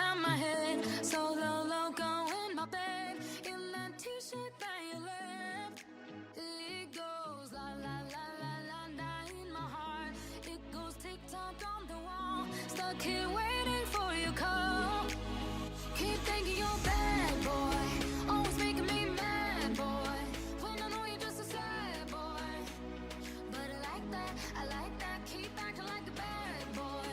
out my head. Solo loco in my bed. In that t-shirt that you left. It goes la la la la la la in my heart. It goes tick tock on the wall. Stuck here waiting for your call. Keep thinking you're bad boy. Always making me mad boy. When I know you're just a sad boy. But I like that, I like that. Keep acting like a bad boy.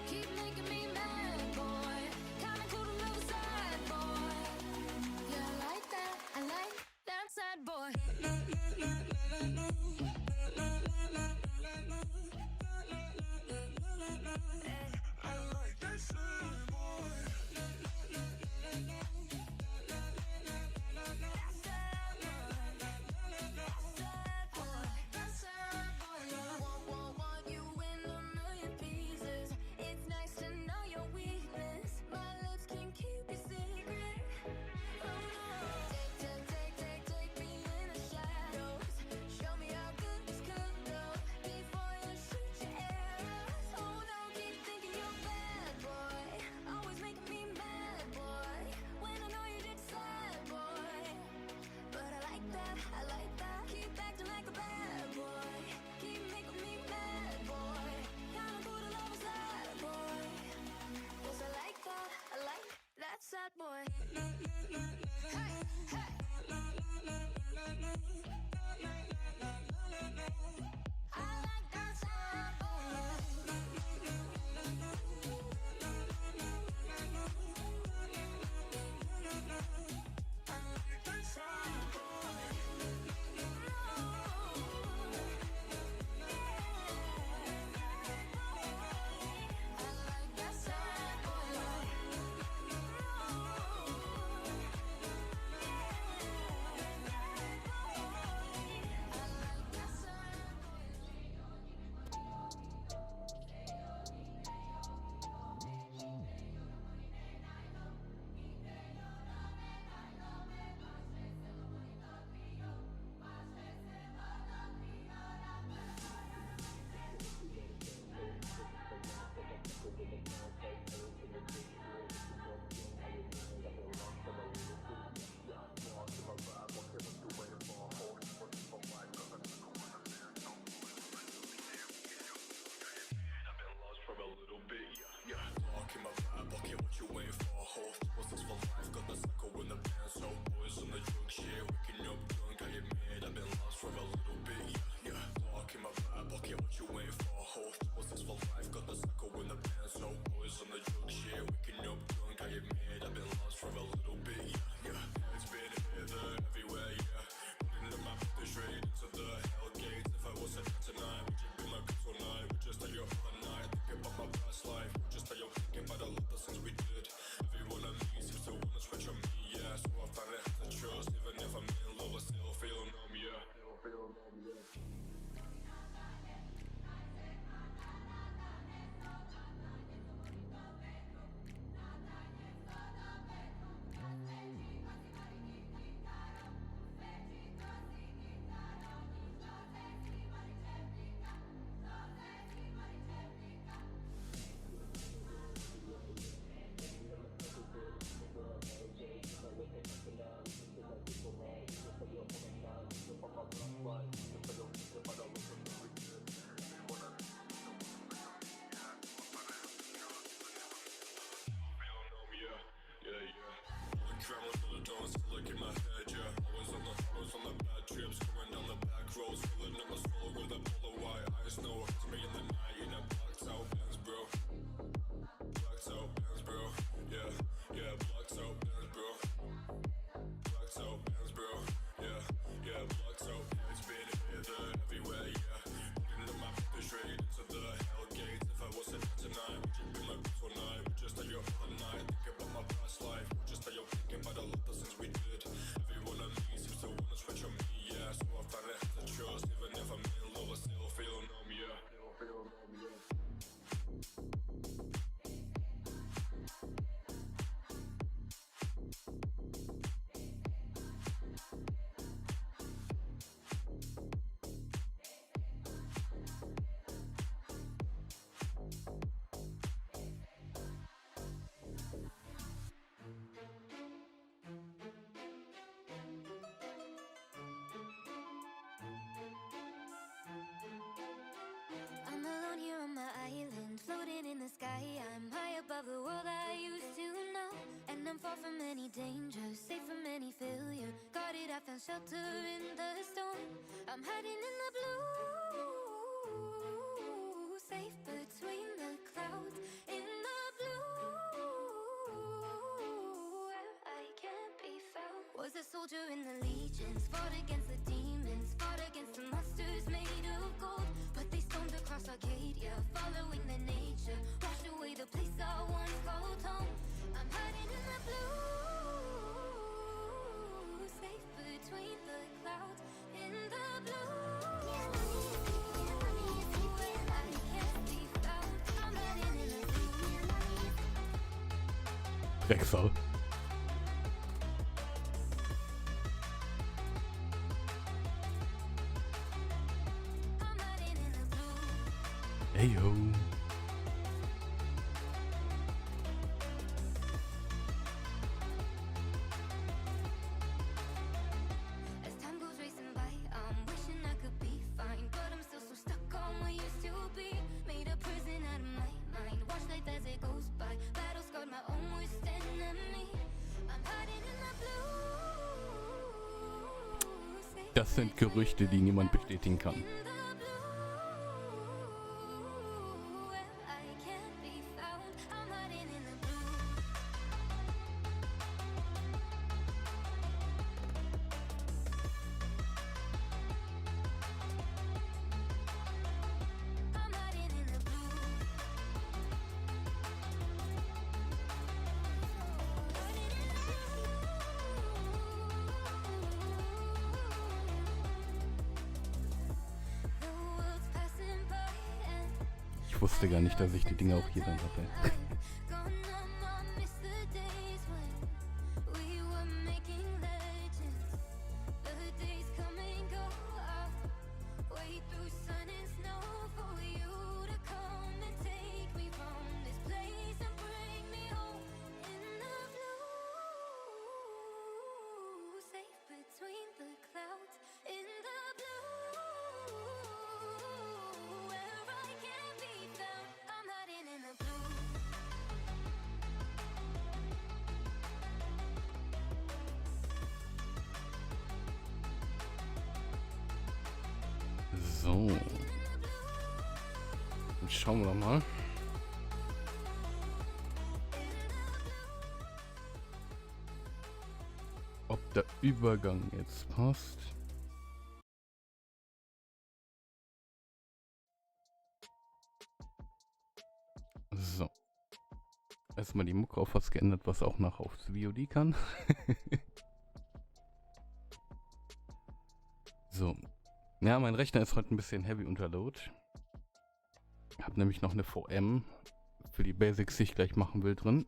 Keep making me mad boy. Kinda cool to love a sad boy. Yeah, I like that sad boy. Sad boy. Hey, hey. I like that sad boy. I'm far from any danger, safe from any failure. Guarded, I found shelter in the storm. I'm hiding in the blue, safe between the clouds. In the blue, where I can't be found. Was a soldier in the legions, fought against the demons, fought against the monsters made of gold. But they stormed across Arcadia, following the nature, washed away the place I once called home. I'm hiding in the blue, safe between the clouds. In the blue, where I can't be found. I'm hiding in the blue. Drecksau. I'm hiding in the blue. Hey yo. As time goes racing by, I'm wishing I could be fine, but I'm still so stuck on what used to be. Made a prison out of my mind, watch life as it goes by. Battle scarred my own worst enemy. I'm hiding in the blue, safe Das sind Gerüchte, die niemand bestätigen kann. in the blue, where I can't be found. I'm hiding in the blue. I'm hiding in the blue. Hiding in the blue. The world's passing by and Ich wusste gar nicht, dass ich die Dinge auch hier dann hatte. gonna miss the days when we were making legends. The days come and go. I'll wait through sun and snow for you to come and take me from this place and bring me home. In the blue, safe between the clouds. In the blue, where I can't be found. I'm hiding in the blue. So. Dann schauen wir doch mal. Ob der Übergang jetzt passt. So. Erstmal die Mucke auf was geändert, was auch nach aufs VOD kann. So. Ja, mein Rechner ist heute ein bisschen heavy unter Load. Ich habe nämlich noch eine VM für die Basics, die ich gleich machen will, drin.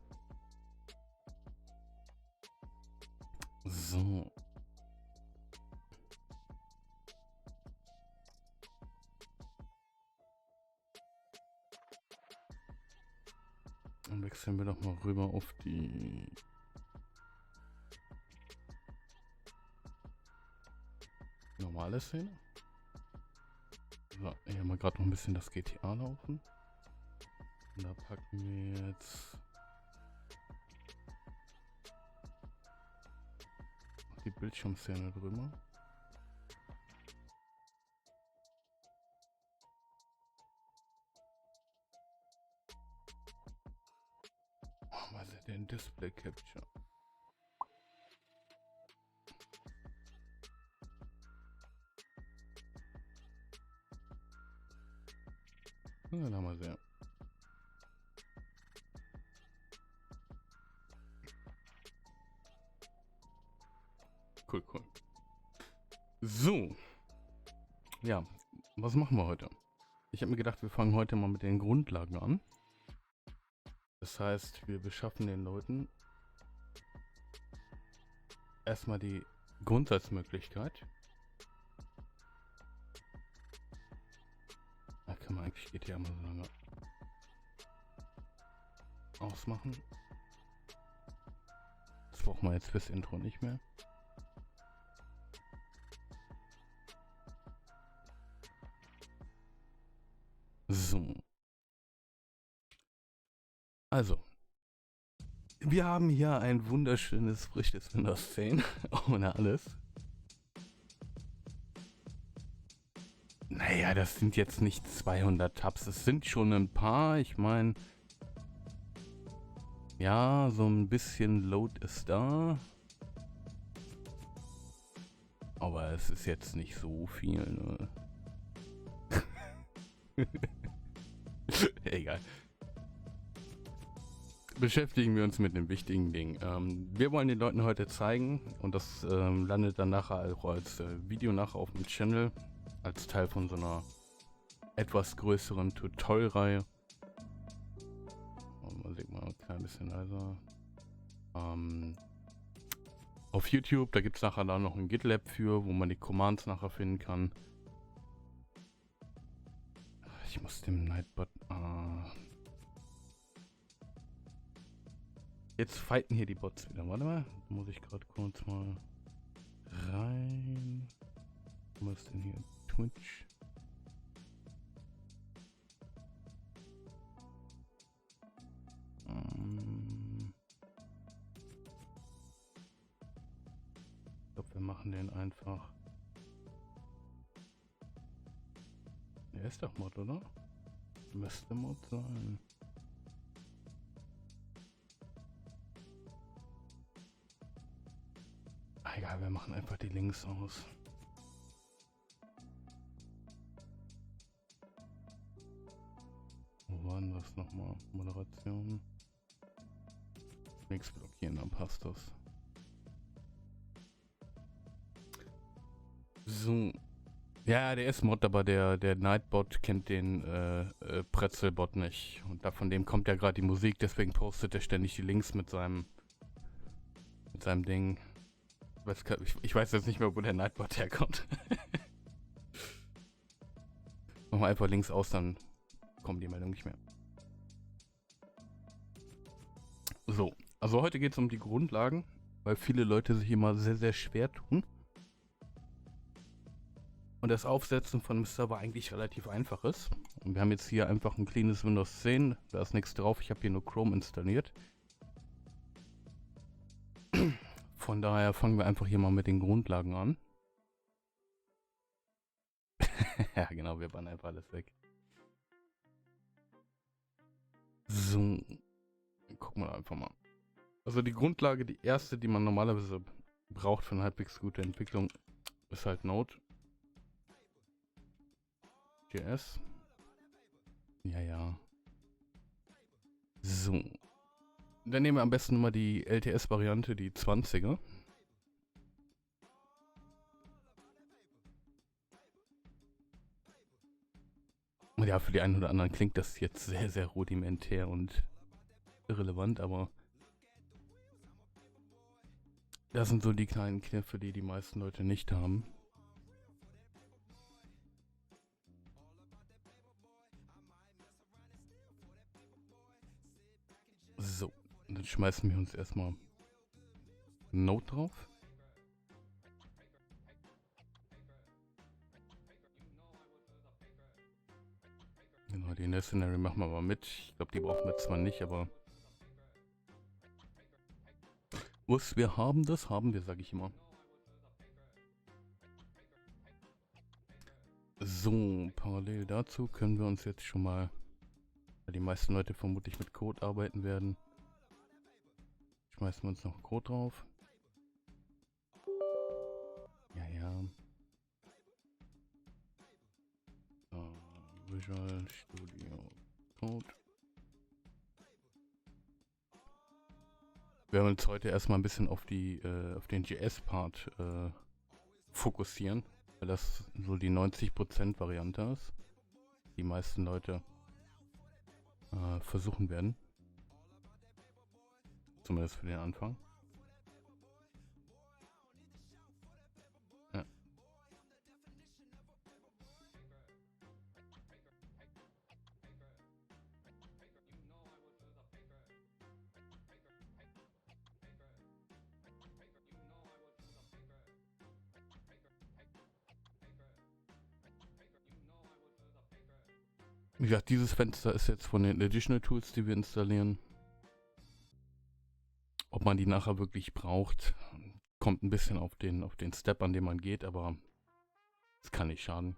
So. Dann wechseln wir doch mal rüber auf die normale Szene. So, hier haben wir gerade noch ein bisschen das GTA laufen. Und da packen wir jetzt die Bildschirmszene drüber. Was ist denn Display Capture? Ja, dann haben wir sie. Cool, cool. So. Ja, was machen wir heute? Ich habe mir gedacht, wir fangen heute mal mit den Grundlagen an. Das heißt, wir beschaffen den Leuten erstmal die Grundsatzmöglichkeit. Da kann man eigentlich GTA mal so lange ausmachen. Das brauchen wir jetzt fürs Intro nicht mehr. So. Also. Wir haben hier ein wunderschönes, frisches Windows 10, ohne alles. Naja, das sind jetzt nicht 200 Tabs, es sind schon ein paar. Ich meine, ja, so ein bisschen Load ist da. Aber es ist jetzt nicht so viel, ne? Egal. Beschäftigen wir uns mit einem wichtigen Ding. Wir wollen den Leuten heute zeigen, und das landet dann nachher auch als Video nachher auf dem Channel, als Teil von so einer etwas größeren Tutorial-Reihe. Musik mal ein klein bisschen leiser. Auf YouTube, da gibt es nachher dann noch ein GitLab für, wo man die Commands nachher finden kann. Ich muss dem Nightbot... Jetzt fighten hier die Bots wieder. Warte mal, da muss ich gerade kurz mal rein. Was ist denn hier? Twitch. Ich glaube, wir machen den einfach. Der ist doch Mod, oder? Müsste Mod sein. Egal, wir machen einfach die Links aus. Wo waren das nochmal? Moderation. Nichts blockieren, dann passt das. So. Ja, der ist Mod, aber der Nightbot kennt den Pretzelbot nicht. Und von dem kommt ja gerade die Musik, deswegen postet er ständig die Links mit seinem Ding. Ich weiß jetzt nicht mehr, wo der Nightbot herkommt. Machen wir einfach Links aus, dann kommen die Meldungen nicht mehr. So, also heute geht es um die Grundlagen, weil viele Leute sich immer sehr, sehr schwer tun. Und das Aufsetzen von einem Server eigentlich relativ einfach ist. Und wir haben jetzt hier einfach ein cleanes Windows 10, da ist nichts drauf, ich habe hier nur Chrome installiert. Von daher fangen wir einfach hier mal mit den Grundlagen an. Ja genau, wir bannen einfach alles weg. So, gucken wir einfach mal. Also die Grundlage, die erste, die man normalerweise braucht für eine halbwegs gute Entwicklung, ist halt Node.js. Ja. So. Dann nehmen wir am besten mal die LTS-Variante, die 20er. Und ja, für die einen oder anderen klingt das jetzt sehr, sehr rudimentär und irrelevant, aber das sind so die kleinen Kniffe, die die meisten Leute nicht haben. So, dann schmeißen wir uns erstmal Node drauf. Genau, die Necessary machen wir mal mit. Ich glaube, die brauchen wir zwar nicht, aber was wir haben, das haben wir, sage ich immer. So, parallel dazu können wir uns jetzt schon mal, weil die meisten Leute vermutlich mit Code arbeiten werden, schmeißen wir uns noch Code drauf. Ja. Visual Studio Code. Wir werden uns heute erstmal ein bisschen auf den JS-Part fokussieren, weil das so die 90% Variante ist, die meisten Leute versuchen werden. Zumindest für den Anfang. Ja. Wie gesagt, dieses Fenster ist jetzt von den Additional Tools, die wir installieren. Ob man die nachher wirklich braucht, kommt ein bisschen auf den Step, an dem man geht, aber es kann nicht schaden.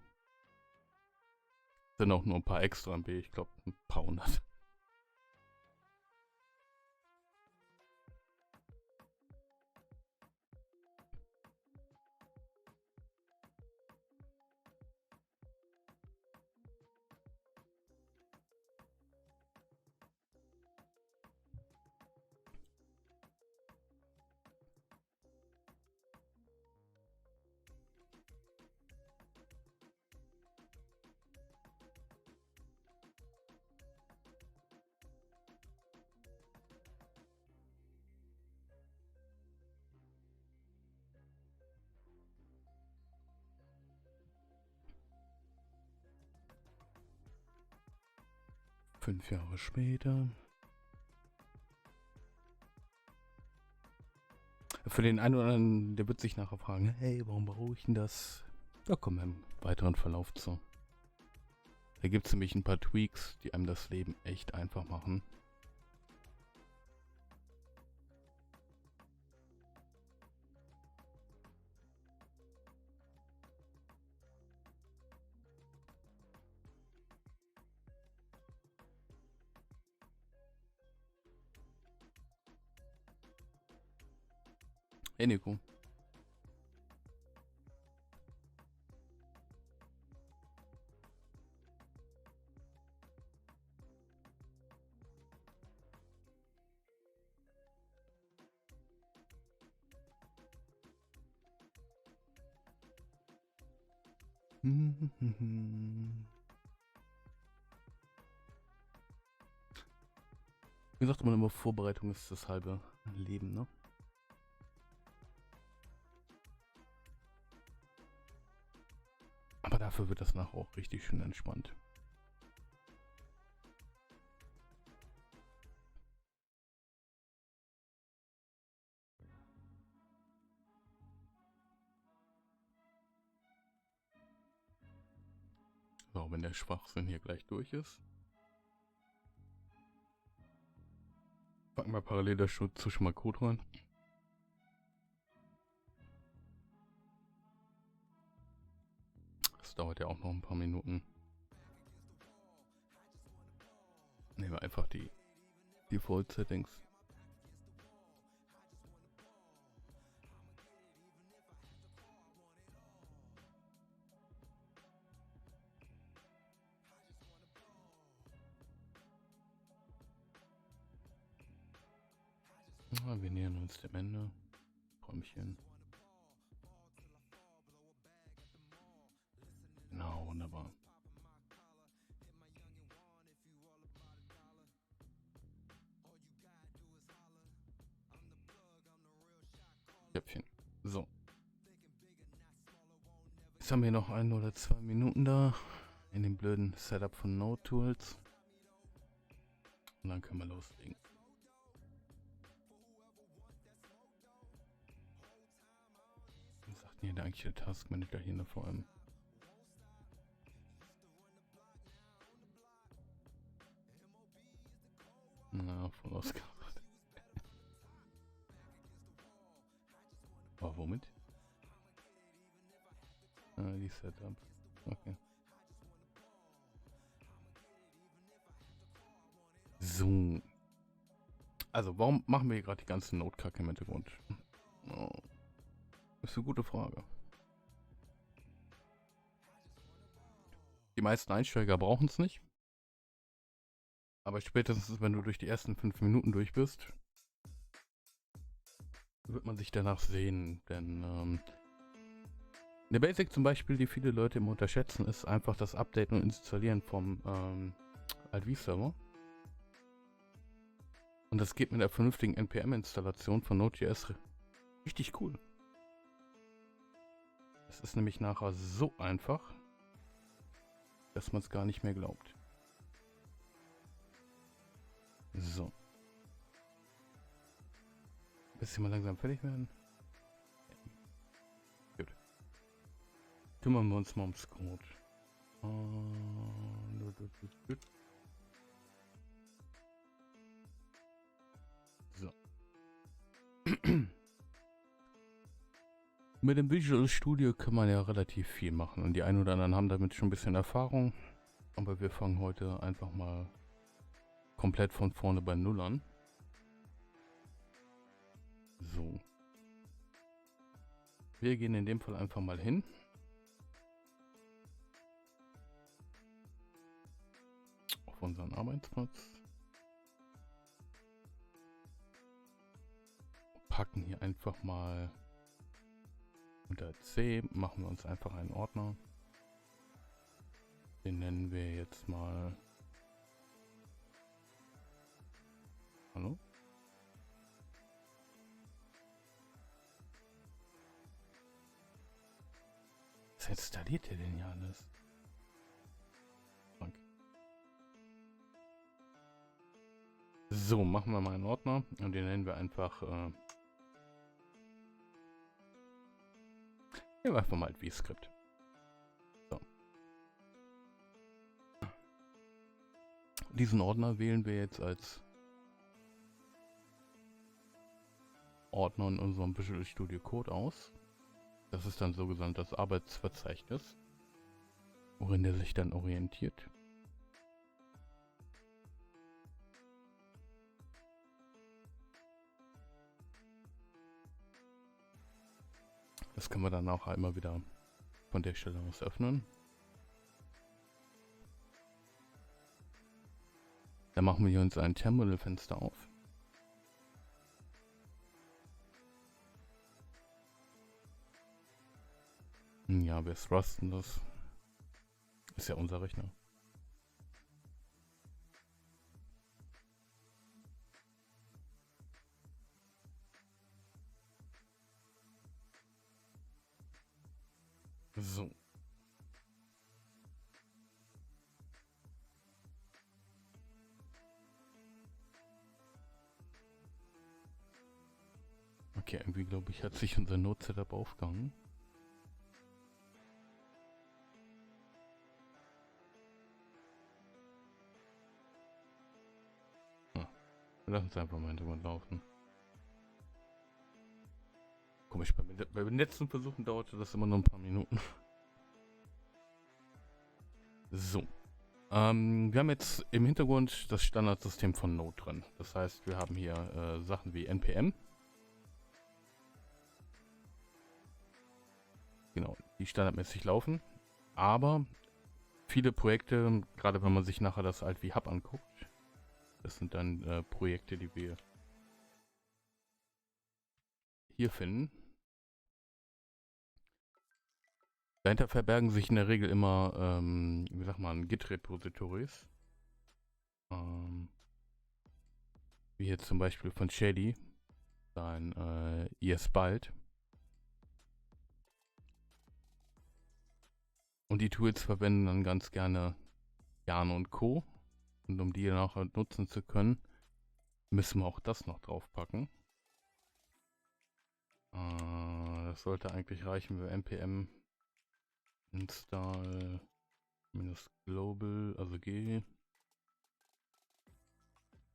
Sind auch nur ein paar extra MB, ich glaube ein paar hundert. Fünf Jahre später. Für den einen oder anderen, der wird sich nachher fragen, hey, warum brauche ich denn das? Da kommen wir im weiteren Verlauf zu. Da gibt es nämlich ein paar Tweaks, die einem das Leben echt einfach machen. Hey Nico. Wie sagt man immer, Vorbereitung ist das halbe Leben, ne? Aber dafür wird das nachher auch richtig schön entspannt. So, wenn der Schwachsinn hier gleich durch ist. Packen wir parallel dazu schon mal Code rein. Das dauert ja auch noch ein paar Minuten. Nehmen wir einfach die Default-Settings. Wir nähern uns dem Ende. Träumchen. Genau, wunderbar. Köpfchen. So. Jetzt haben wir noch 1 oder 2 Minuten da. In dem blöden Setup von Node Tools. Und dann können wir loslegen. Was sagt denn hier der eigentliche Task Manager hier noch vor allem? Na, vorausgebracht. Aber womit? Ah, die Setup. Okay. So. Also, warum machen wir hier gerade die ganzen Notkacke im Hintergrund? Oh. Das ist eine gute Frage. Die meisten Einsteiger brauchen es nicht. Aber spätestens, wenn du durch die ersten 5 Minuten durch bist, wird man sich danach sehen. Denn eine Basic zum Beispiel, die viele Leute immer unterschätzen, ist einfach das Updaten und Installieren vom Alt-V-Server. Und das geht mit der vernünftigen NPM-Installation von Node.js richtig cool. Es ist nämlich nachher so einfach, dass man es gar nicht mehr glaubt. So. Bisschen mal langsam fertig werden. Gut. Kümmern wir uns mal ums Code. So. Mit dem Visual Studio kann man ja relativ viel machen und die einen oder anderen haben damit schon ein bisschen Erfahrung. Aber wir fangen heute einfach mal komplett von vorne bei Null an. So. Wir gehen in dem Fall einfach mal hin. Auf unseren Arbeitsplatz. Packen hier einfach mal unter C, machen wir uns einfach einen Ordner. Den nennen wir jetzt mal... Hallo? Was installiert ihr denn hier alles? Danke. So, machen wir mal einen Ordner und den nennen wir einfach... nehmen wir einfach mal vScript. So. Diesen Ordner wählen wir jetzt als Ordner in unserem Visual Studio Code aus. Das ist dann so genannt das Arbeitsverzeichnis, worin der sich dann orientiert. Das können wir dann auch einmal wieder von der Stelle aus öffnen. Dann machen wir hier uns ein Terminal-Fenster auf. Ja, wir thrusten das. Ist ja unser Rechner. So. Okay, irgendwie glaube ich, hat sich unser Node-Setup aufgehangen. Lass uns einfach mal drüber laufen. Komisch, bei den letzten Versuchen dauerte das immer nur ein paar Minuten. So. Wir haben jetzt im Hintergrund das Standardsystem von Node drin. Das heißt, wir haben hier Sachen wie npm. Genau, die standardmäßig laufen. Aber viele Projekte, gerade wenn man sich nachher das Alt-V Hub anguckt, das sind dann Projekte, die wir hier finden. Dahinter verbergen sich in der Regel immer, wie sagt man, Git-Repositories. Wie hier zum Beispiel von Shady, sein ESBald. Und die Tools verwenden dann ganz gerne Yarn und Co. Und um die nachher nutzen zu können, müssen wir auch das noch draufpacken. Das sollte eigentlich reichen, wir npm install -global, also g.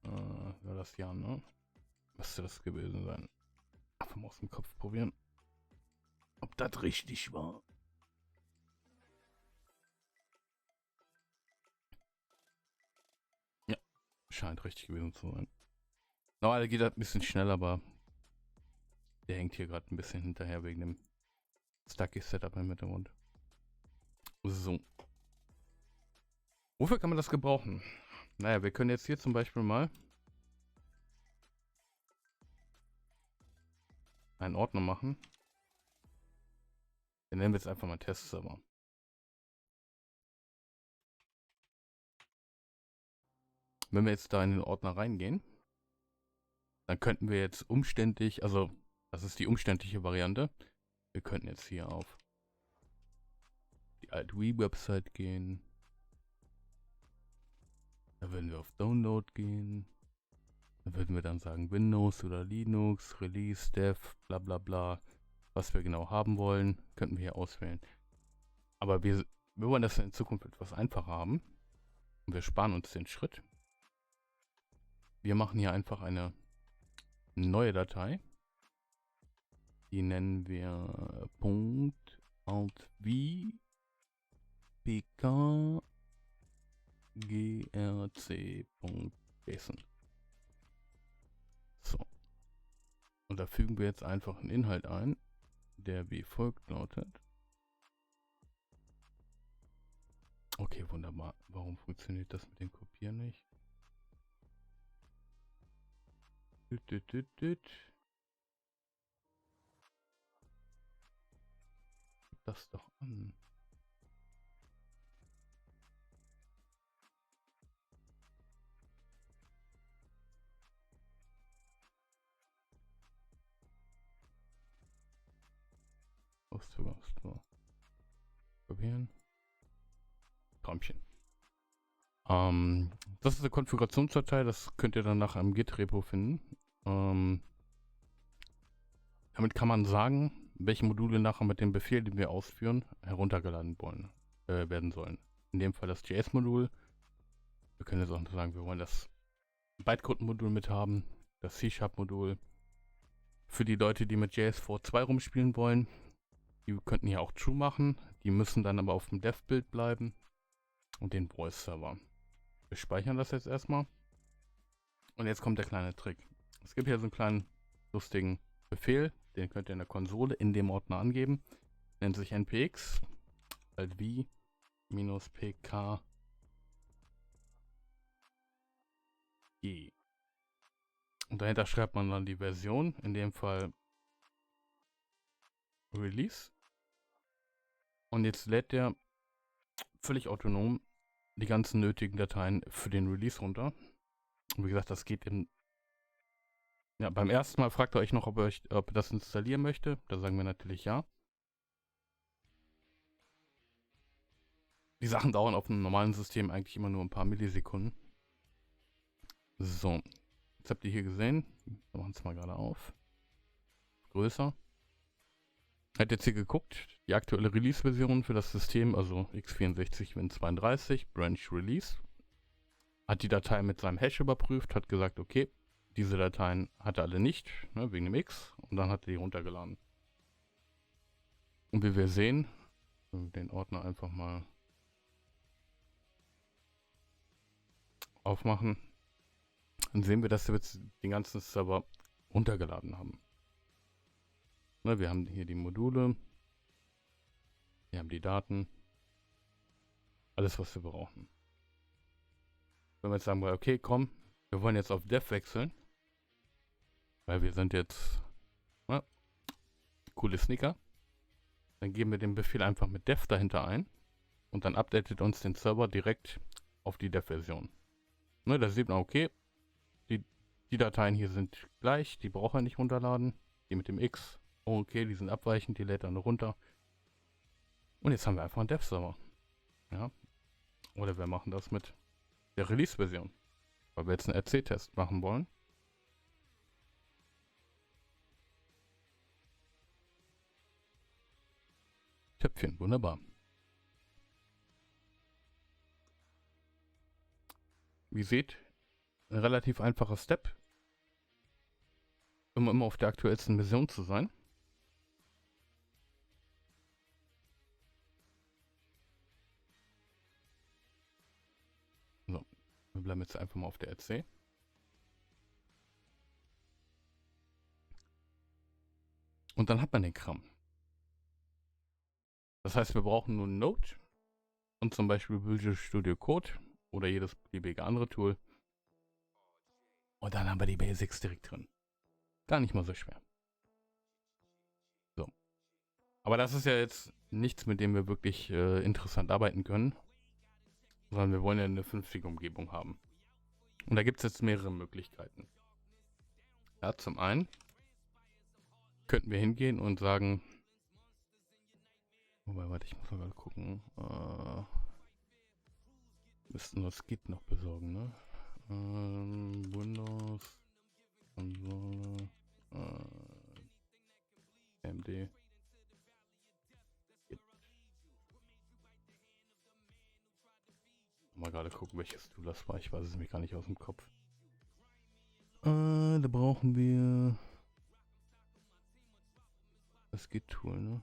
War das ja, ne? Müsste das gewesen sein. Einfach mal aus dem Kopf probieren, ob das richtig war. Ja, scheint richtig gewesen zu sein. Normalerweise geht das ein bisschen schneller, aber der hängt hier gerade ein bisschen hinterher wegen dem Stucky Setup im Hintergrund. So. Wofür kann man das gebrauchen? Naja, wir können jetzt hier zum Beispiel mal einen Ordner machen. Den nennen wir jetzt einfach mal Testserver. Wenn wir jetzt da in den Ordner reingehen, dann könnten wir jetzt umständlich, also das ist die umständliche Variante. Wir könnten jetzt hier auf die Alt-V-Website gehen. Da würden wir auf Download gehen. Da würden wir dann sagen Windows oder Linux, Release, Dev, bla bla bla. Was wir genau haben wollen, könnten wir hier auswählen. Aber wir wollen das in Zukunft etwas einfacher haben. Und wir sparen uns den Schritt. Wir machen hier einfach eine neue Datei. Die nennen wir Punkt Alt V PK grc.json. So. Und da fügen wir jetzt einfach einen Inhalt ein, der wie folgt lautet. Okay, wunderbar. Warum funktioniert das mit dem Kopieren nicht? Gib das doch an. So. Kopieren. Träumchen. Das ist eine Konfigurationsdatei, das könnt ihr dann nach einem Git-Repo finden. Damit kann man sagen, welche Module nachher mit dem Befehl, den wir ausführen, heruntergeladen werden sollen. In dem Fall das JS-Modul. Wir können jetzt auch sagen, wir wollen das Bytecode-Modul mit haben, das C#-Modul. Für die Leute, die mit JS4.2 rumspielen wollen, die könnten hier auch True machen. Die müssen dann aber auf dem Dev-Bild bleiben und den Voice-Server. Wir speichern das jetzt erstmal. Und jetzt kommt der kleine Trick. Es gibt hier so einen kleinen lustigen Befehl, den könnt ihr in der Konsole in dem Ordner angeben. Nennt sich npx alt v-pk g. Und dahinter schreibt man dann die Version, in dem Fall Release. Und jetzt lädt der völlig autonom die ganzen nötigen Dateien für den Release runter. Und wie gesagt, das geht beim ersten Mal fragt er euch noch, ob ihr das installieren möchte. Da sagen wir natürlich ja. Die Sachen dauern auf einem normalen System eigentlich immer nur ein paar Millisekunden. So, jetzt habt ihr hier gesehen. Wir machen es mal gerade auf. Größer. Hat jetzt hier geguckt, die aktuelle Release-Version für das System, also x64 Win32, Branch Release. Hat die Datei mit seinem Hash überprüft, hat gesagt, okay, diese Dateien hat er alle nicht, ne, wegen dem X, und dann hat er die runtergeladen. Und wie wir sehen, den Ordner einfach mal aufmachen, dann sehen wir, dass wir jetzt den ganzen Server runtergeladen haben. Ne, wir haben hier die Module, wir haben die Daten, alles was wir brauchen. Wenn wir jetzt sagen, okay, komm, wir wollen jetzt auf Dev wechseln, weil wir sind jetzt coole Sneaker, dann geben wir den Befehl einfach mit Dev dahinter ein und dann updatet uns den Server direkt auf die Dev-Version. Ne, da sieht man, okay, die Dateien hier sind gleich, die braucht er nicht runterladen, die mit dem X, okay, die sind abweichend, die lädt er nur runter. Und jetzt haben wir einfach einen Dev-Server. Ja. Oder wir machen das mit der Release-Version, weil wir jetzt einen RC-Test machen wollen. Töpfchen, wunderbar. Wie ihr seht, ein relativ einfacher Step, um immer auf der aktuellsten Version zu sein. So, wir bleiben jetzt einfach mal auf der RC. Und dann hat man den Kram. Das heißt, wir brauchen nur Node und zum Beispiel Visual Studio Code oder jedes beliebige andere Tool. Und dann haben wir die Basics direkt drin. Gar nicht mal so schwer. So. Aber das ist ja jetzt nichts, mit dem wir wirklich interessant arbeiten können. Sondern wir wollen ja eine vernünftige Umgebung haben. Und da gibt es jetzt mehrere Möglichkeiten. Ja, zum einen könnten wir hingehen und sagen, wobei, warte, ich muss mal gerade gucken. Müssten wir das Git noch besorgen, ne? Windows, Konsole, AMD. Git. Mal gerade gucken, welches Tool das war. Ich weiß es nämlich gar nicht aus dem Kopf. Da brauchen wir Das Git-Tool, ne?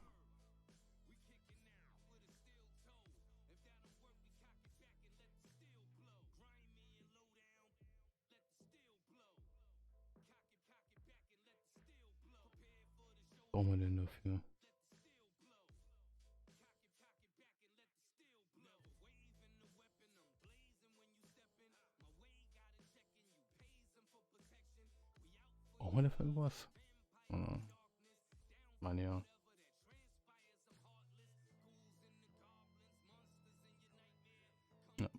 Was brauchen wir denn dafür? Brauchen wir dafür irgendwas? Meine ja. Ja.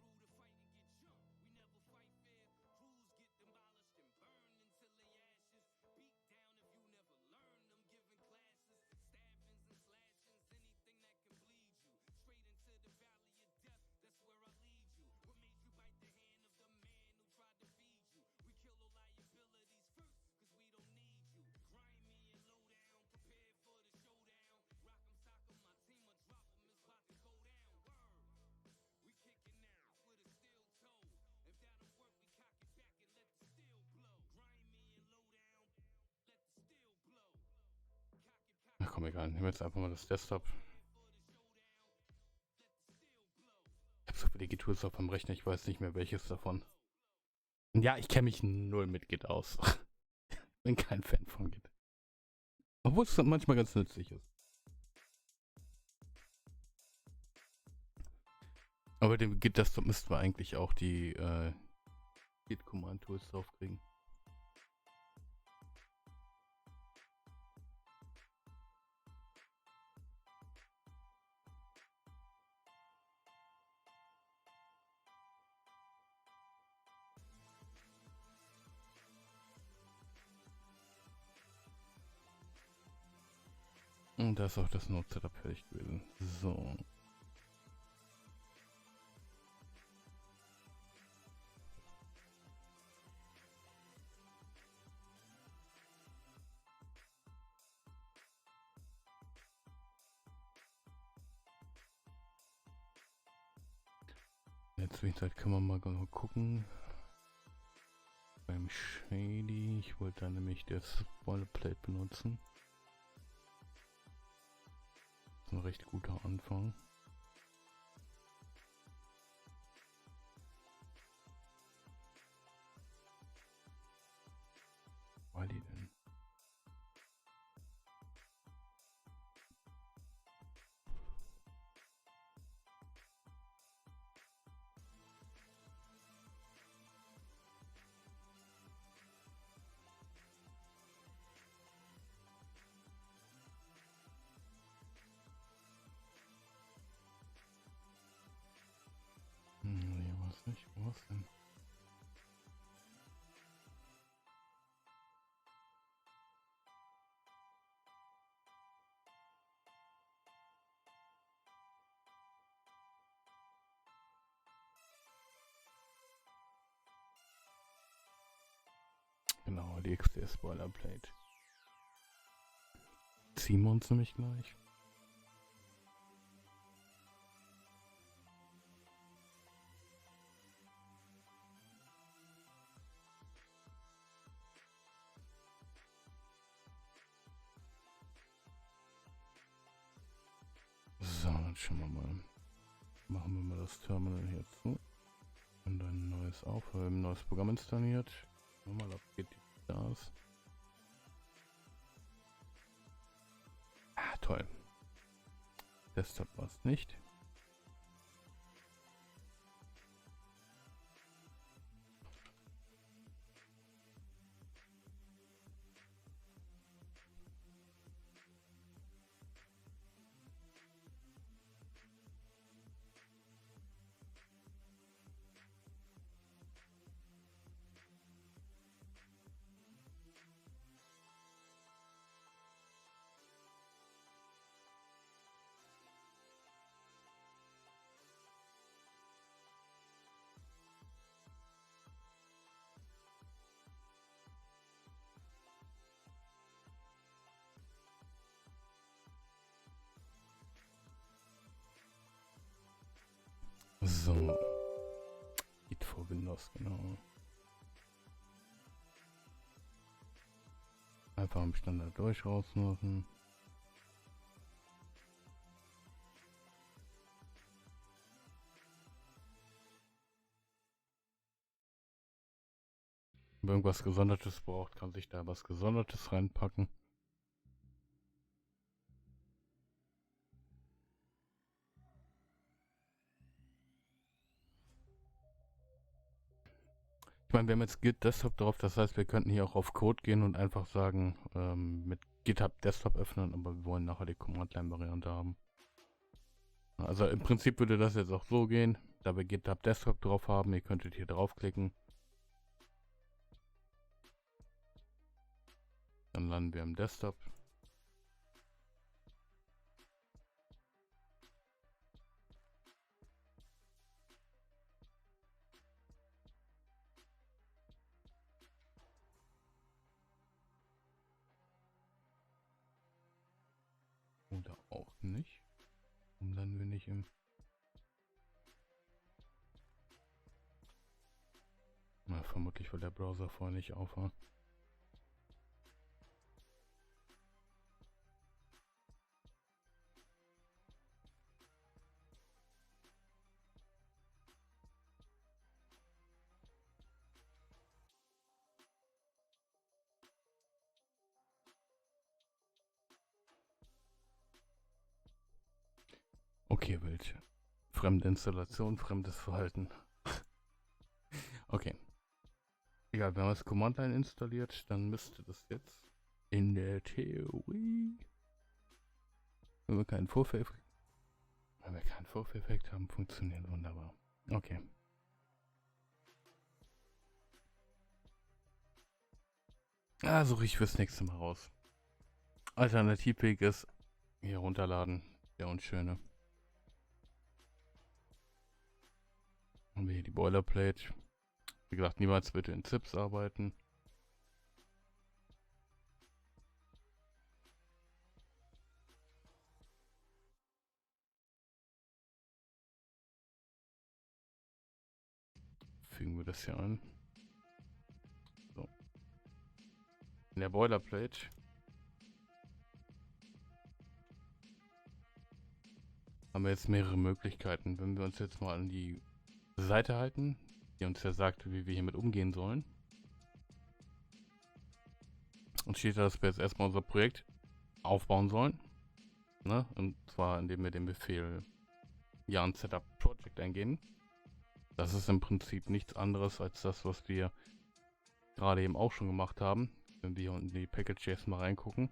Ach komm, egal. Nehmen wir jetzt einfach mal das Desktop. Ich habe so viele Git-Tools auf dem Rechner, ich weiß nicht mehr welches davon. Und ja, ich kenne mich null mit Git aus. Bin kein Fan von Git. Obwohl es manchmal ganz nützlich ist. Aber dem Git-Desktop müssten wir eigentlich auch die Git-Command-Tools draufkriegen. Und da ist auch das Node-Setup fertig gewesen. So. In der Zwischenzeit können wir mal genau gucken. Beim Shady, ich wollte da nämlich das Boilerplate benutzen. Das ist ein recht guter Anfang. War die denn? Nee, was nicht. Wo war's denn? Genau, die XDS Boilerplate. Ziehen wir uns nämlich gleich. So, dann schauen wir mal. Machen wir mal das Terminal hier zu. Und ein neues Aufhören, neues Programm installiert. Nochmal ab geht das. Ah, toll. Desktop war es nicht. So. Geht vor Windows, genau. Einfach am Standard durch rausmachen. irgendwas Gesondertes braucht, kann sich da was Gesondertes reinpacken. Ich meine, wir haben jetzt Git Desktop drauf, das heißt, wir könnten hier auch auf Code gehen und einfach sagen, mit GitHub Desktop öffnen, aber wir wollen nachher die Command-Line-Variante haben. Also im Prinzip würde das jetzt auch so gehen, da wir GitHub Desktop drauf haben, ihr könntet hier draufklicken. Dann landen wir im Desktop. Oder auch nicht. Warum landen wir nicht im... Na, vermutlich, weil der Browser vorher nicht auf war. Okay, welche? Fremde Installation, fremdes Verhalten. Okay. Egal, wenn man das Command-Line installiert, dann müsste das jetzt in der Theorie, wenn wir keinen Vorführeffekt haben, funktioniert wunderbar. Okay. Ah, suche ich fürs nächste Mal raus. Alternativweg ist hier runterladen. Der unschöne. Haben wir hier die Boilerplate. Wie gesagt, niemals bitte in ZIPs arbeiten. Fügen wir das hier ein. So. In der Boilerplate haben wir jetzt mehrere Möglichkeiten. Wenn wir uns jetzt mal an die Seite halten, die uns ja sagt, wie wir hiermit umgehen sollen. Und steht da, dass wir jetzt erstmal unser Projekt aufbauen sollen. Ne? Und zwar indem wir den Befehl yarn setup project eingeben. Das ist im Prinzip nichts anderes als das, was wir gerade eben auch schon gemacht haben. Wenn wir hier unten in die Package.js mal reingucken,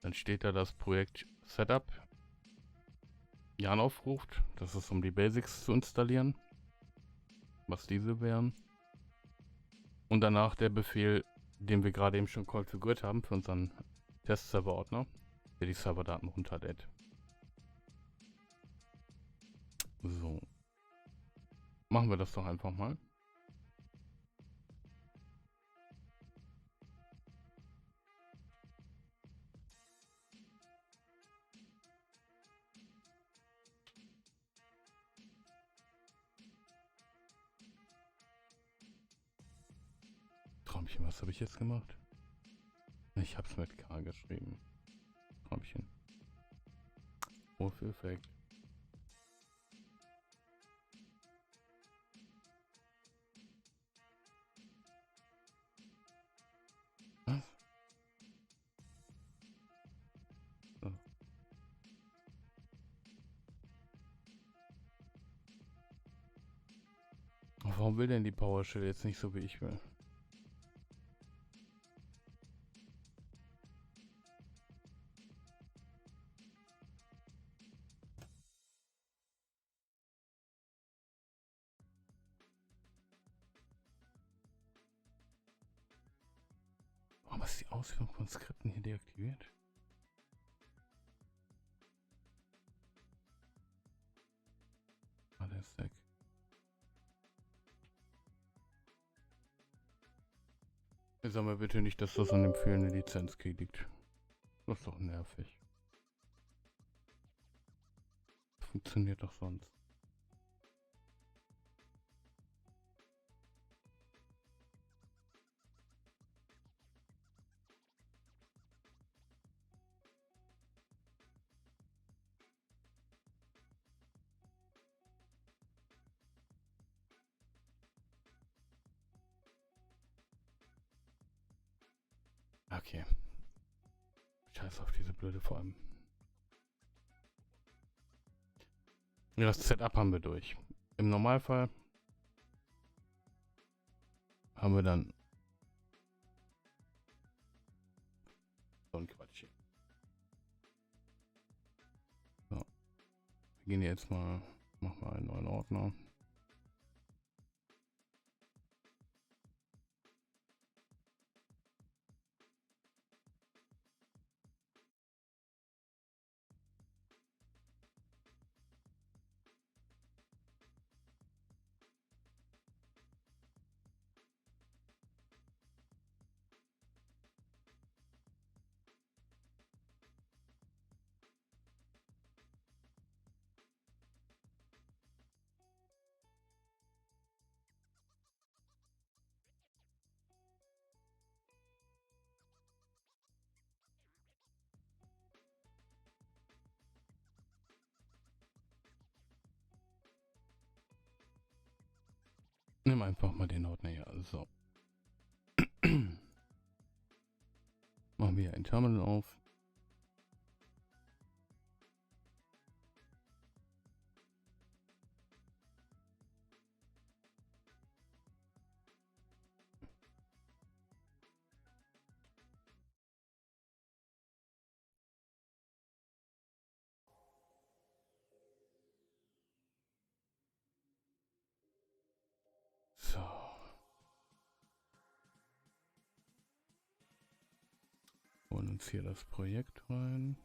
dann steht da das Projekt Setup yarn aufruft. Das ist, um die Basics zu installieren, was diese wären. Und danach der Befehl, den wir gerade eben schon konfiguriert haben für unseren Testserver-Ordner, der die Serverdaten runterlädt. So. Machen wir das doch einfach mal. Träumchen, was habe ich jetzt gemacht? Ich habe es mit K geschrieben. Träumchen. Vorführeffekt. Was? So. Warum will denn die PowerShell jetzt nicht so, wie ich will? Warum ist die Ausführung von Skripten hier deaktiviert? Ah, der ist weg. Sag mal bitte nicht, dass das an dem fehlenden Lizenzkey liegt. Das ist doch nervig. Funktioniert doch sonst. Okay. Scheiß auf diese blöde vor allem. Ja, das Setup haben wir durch. Im Normalfall haben wir dann so ein Quatsch hier. So. Wir gehen jetzt mal, machen wir einen neuen Ordner. Nimm einfach mal den Ordner hier. So. Machen wir ein Terminal auf. So. Holen uns hier das Projekt rein.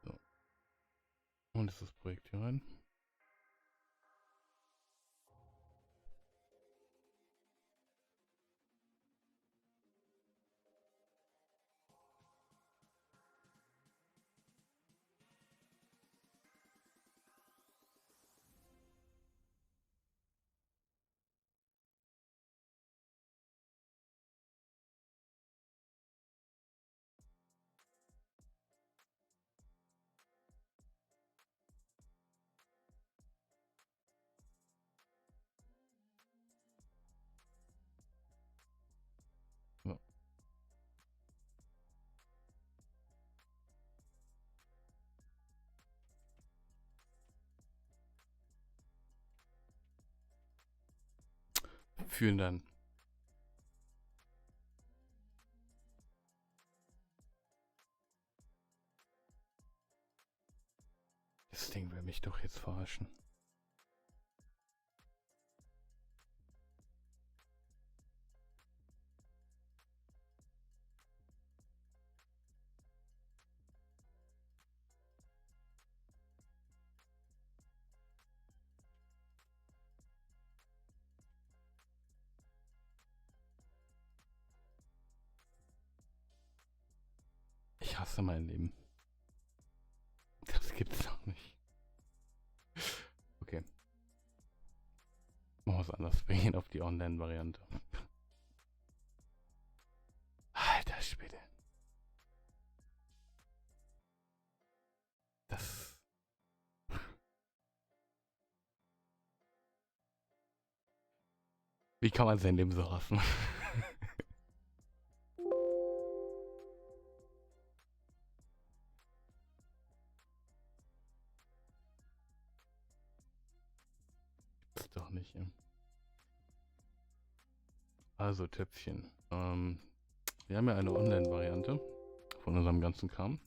So. Und ist das Projekt hier rein. So. Führen dann. Das Ding will mich doch jetzt verarschen. Ich hasse mein Leben. Das gibt's doch nicht. Okay. Machen wir es anders. Wir gehen auf die Online-Variante. Alter Schwede. Das. Wie kann man sein Leben so hassen? Gibt's doch nicht. Also Töpfchen. Wir haben ja eine Online-Variante von unserem ganzen Kram.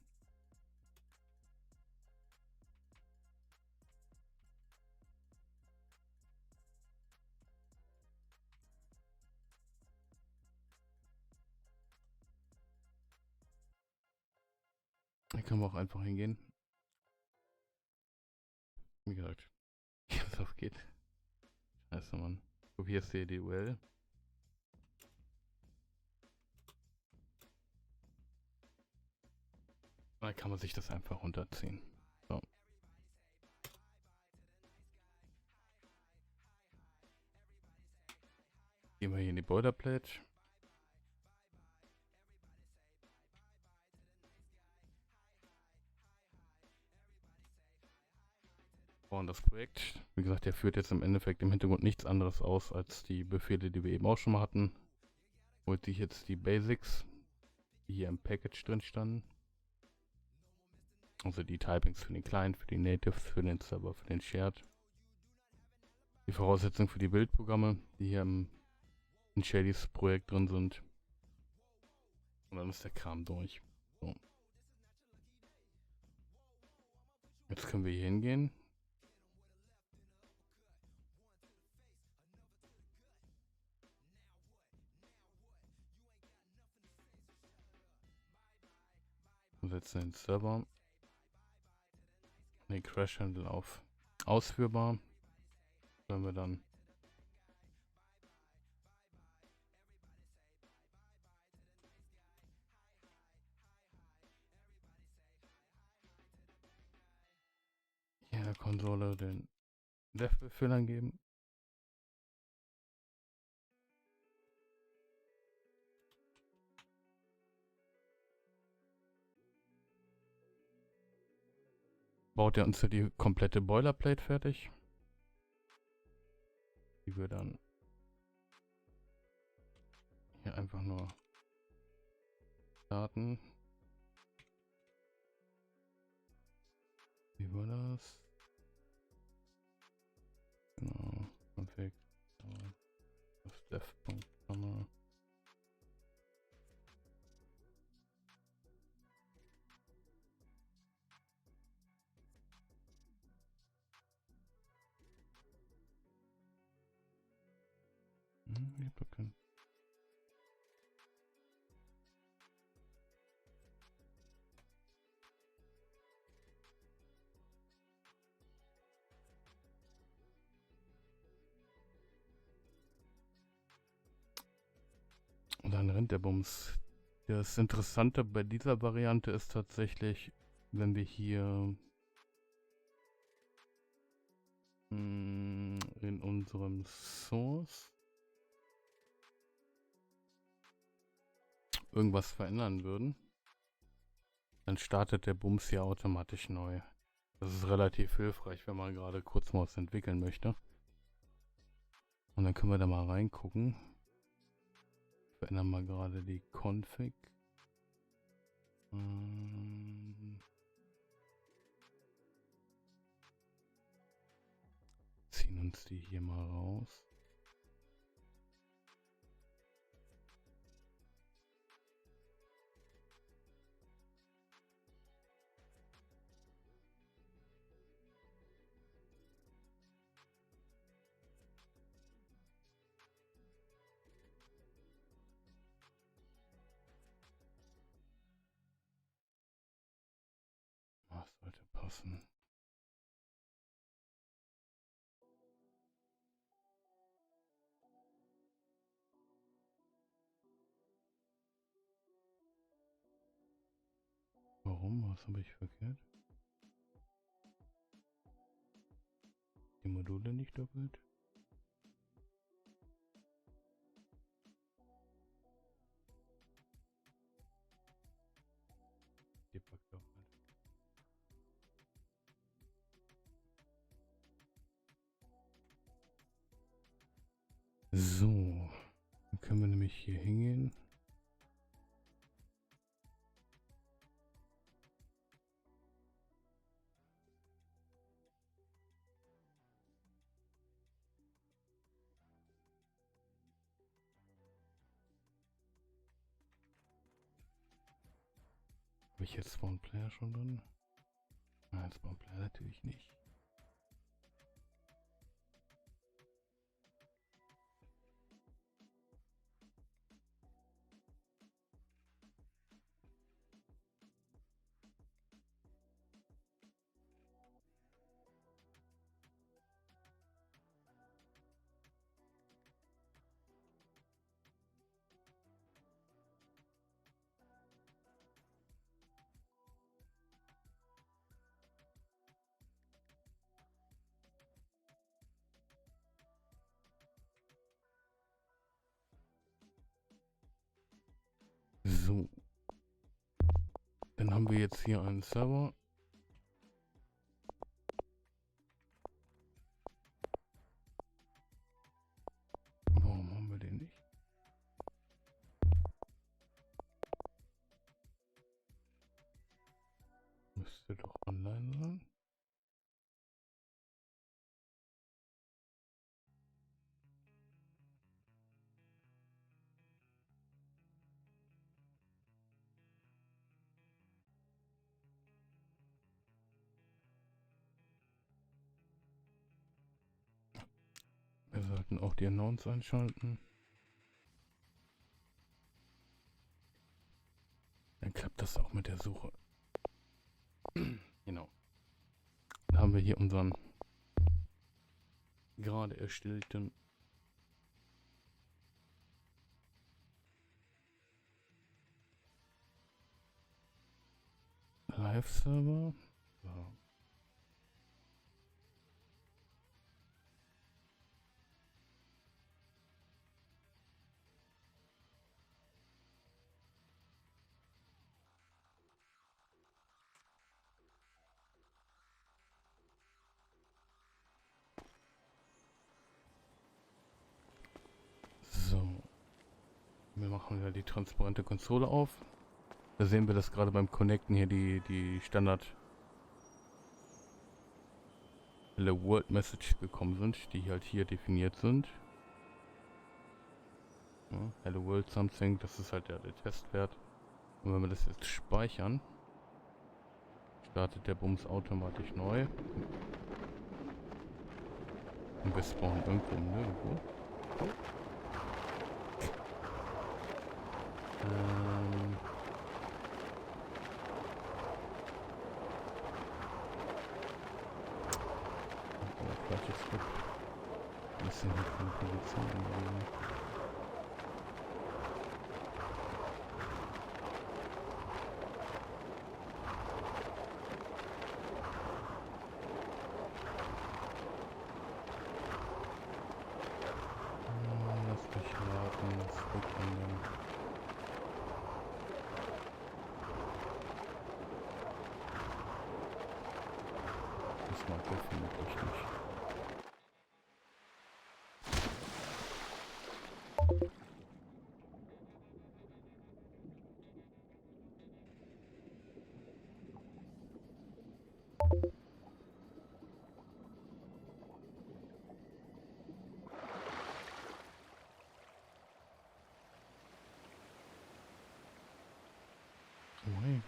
Da können wir auch einfach hingehen. Wie gesagt, wie es aufgeht. Scheiße, Mann. So, hier ist die URL. Da kann man sich das einfach runterziehen. So. Gehen wir hier in die Boilerplate. Bauen das Projekt. Wie gesagt, der führt jetzt im Endeffekt im Hintergrund nichts anderes aus als die Befehle, die wir eben auch schon mal hatten. Holt sich jetzt die Basics, die hier im Package drin standen. Also die Typings für den Client, für die Native, für den Server, für den Shared. Die Voraussetzungen für die Bildprogramme, die hier in Shadys Projekt drin sind. Und dann ist der Kram durch. So. Jetzt können wir hier hingehen. Und setzen den Server. Den Crash Handle auf ausführbar. Können wir dann hier in der Konsole den Dev-Befehl eingeben. Baut er uns ja die komplette Boilerplate fertig. Die wir dann hier einfach nur starten. Wie war das? Genau, config. Auf dev.hammer. Und dann rennt der Bums. Das Interessante bei dieser Variante ist tatsächlich, wenn wir hier in unserem Source irgendwas verändern würden, dann startet der Bums hier automatisch neu. Das ist relativ hilfreich, wenn man gerade kurz mal was entwickeln möchte. Und dann können wir da mal reingucken. Verändern wir gerade die Config. Ziehen uns die hier mal raus. Das sollte passen. Warum? Was habe ich verkehrt? Die Module nicht doppelt? Debug doppelt. So, dann können wir nämlich hier hingehen. Habe ich jetzt Spawn Player schon drin? Nein, Spawn Player natürlich nicht. So. Dann haben wir jetzt hier einen Server. Warum haben wir den nicht? Müsste doch online sein. Wir sollten auch die Announce einschalten. Dann klappt das auch mit der Suche. Genau. Dann haben wir hier unseren gerade erstellten Live-Server. So. So. Wir machen wieder die transparente Konsole auf. Da sehen wir, dass gerade beim Connecten hier die Standard Hello World Message gekommen sind, die halt hier definiert sind. Ja, Hello World Something, das ist halt der Testwert. Und wenn wir das jetzt speichern, startet der Bums automatisch neu. Und wir spawnen irgendwo nirgendwo. Falsches Stück. Ein bisschen hier von der Position angeben. Lass mich raten, das wird ändern. Das mag er vermutlich nicht. Oh, hey.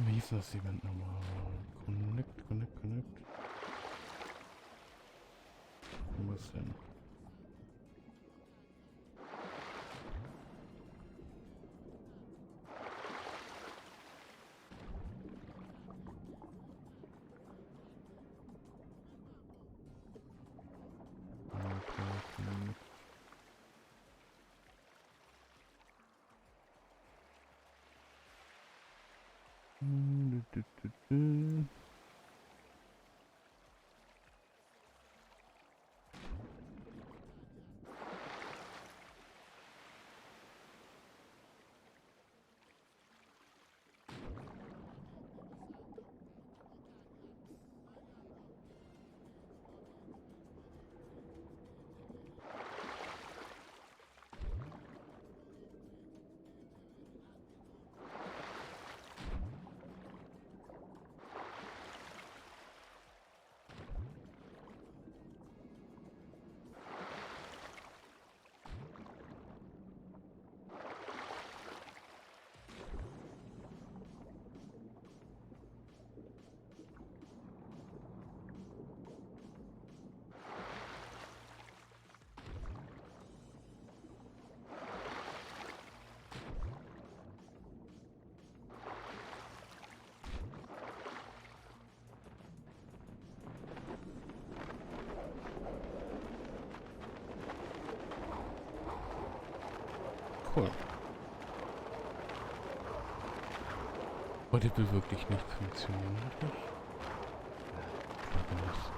Wie hieß das Event nochmal? Connect. das denn? Cool. Heute will wirklich nicht funktionieren, richtig? Ich glaube nicht.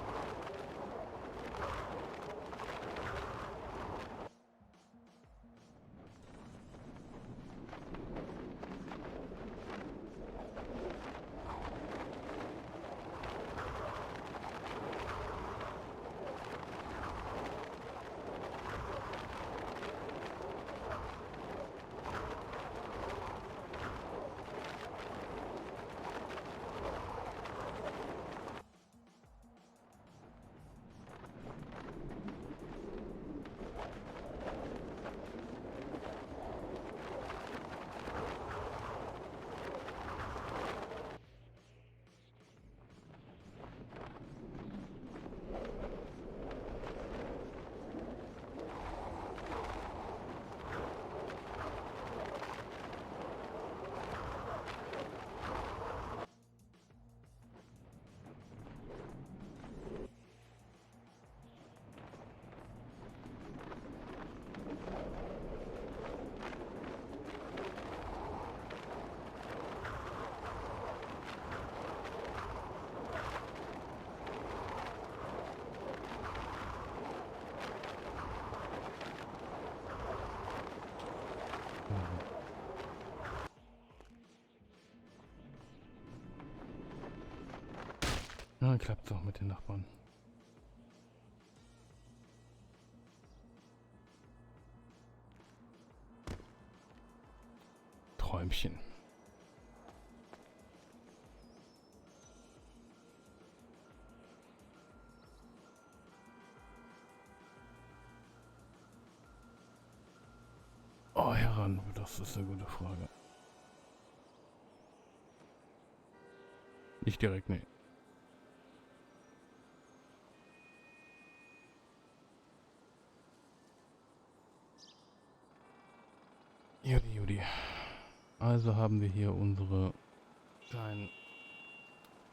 Ja, klappt auch mit den Nachbarn. Träumchen. Oh, heran, das ist eine gute Frage. Nicht direkt, nee. Judy, Judy. Also haben wir hier kleinen,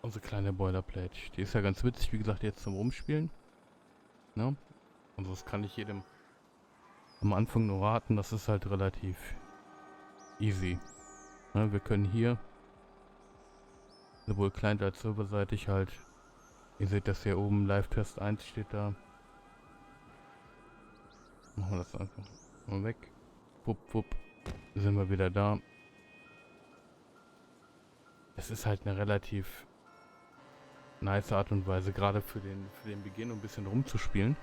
unsere kleine Boilerplate. Die ist ja ganz witzig, wie gesagt, jetzt zum Rumspielen. Ne? Und das kann ich jedem am Anfang nur raten. Das ist halt relativ easy. Ne? Wir können hier sowohl client als serverseitig halt. Ihr seht das hier oben, Live-Test 1 steht da. Machen wir das einfach mal weg. Wupp, wupp. Sind wir wieder da. Es ist halt eine relativ nice Art und Weise, gerade für den Beginn, um ein bisschen rumzuspielen.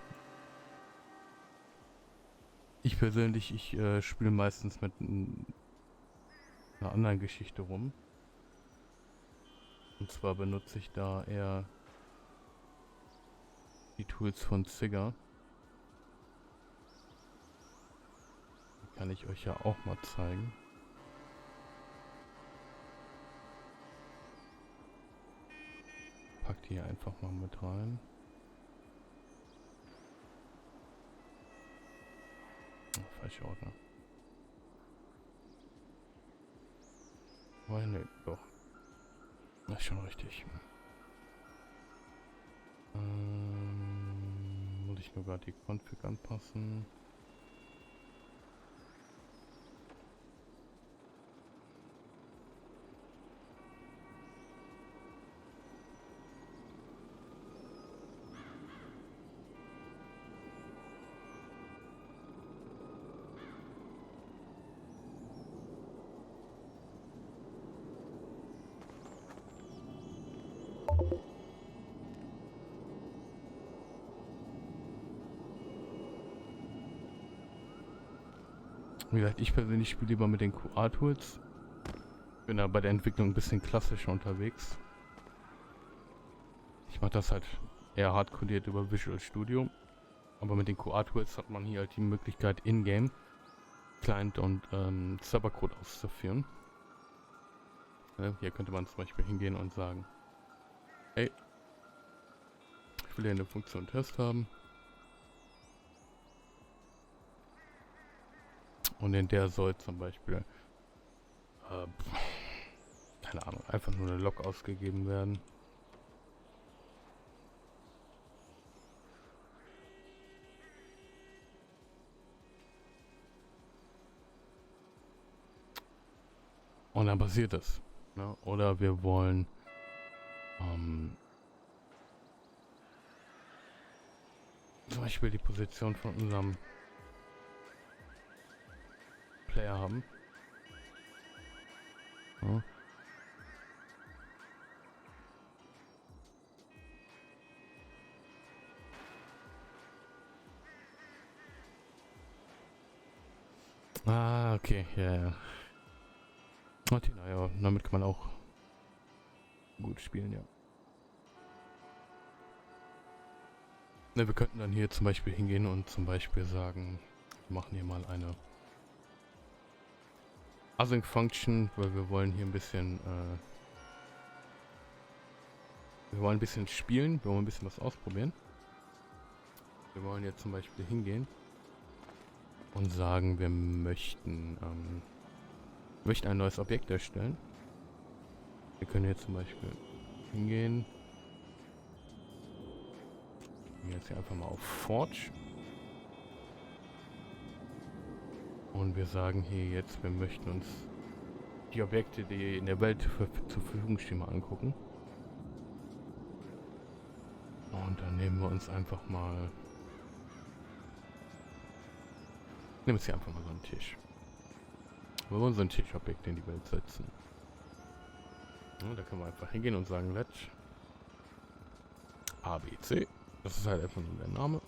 Ich persönlich, spiele meistens mit einer anderen Geschichte rum. Und zwar benutze ich da eher die Tools von Zigger. Die kann ich euch ja auch mal zeigen. Packt die hier einfach mal mit rein. falscher Ordner. Oh, ne, doch. Das ist schon richtig. Muss ich nur gerade die Config anpassen. Wie gesagt, ich persönlich spiele lieber mit den QA-Tools. Bin da bei der Entwicklung ein bisschen klassischer unterwegs. Ich mache das halt eher hardcodiert über Visual Studio. Aber mit den QA-Tools hat man hier halt die Möglichkeit, in-game Client und Servercode auszuführen. Hier könnte man zum Beispiel hingehen und sagen, hey, ich will hier eine Funktion Test haben. Und in der soll zum Beispiel, keine Ahnung, einfach nur eine Log ausgegeben werden. Und dann passiert das. Ne? Oder wir wollen zum Beispiel die Position von unserem Player haben. Ja. Ah, okay, ja, ja. Martina, ja, damit kann man auch gut spielen, ja. Ne, wir könnten dann hier zum Beispiel hingehen und zum Beispiel sagen, wir machen hier mal eine Async Function, weil wir wollen hier ein bisschen, wir wollen ein bisschen spielen, wir wollen ein bisschen was ausprobieren. Wir wollen jetzt zum Beispiel hingehen und sagen, wir möchten ein neues Objekt erstellen. Wir können jetzt zum Beispiel hingehen. Gehen jetzt hier einfach mal auf Forge. Und wir sagen hier jetzt, wir möchten uns die Objekte, die in der Welt zur Verfügung stehen, mal angucken. Und dann nehmen wir uns einfach mal... Nehmen wir hier einfach mal so einen Tisch. Wir wollen so ein Tischobjekt in die Welt setzen. Ja, da können wir einfach hingehen und sagen, let ABC. Das ist halt einfach nur der Name.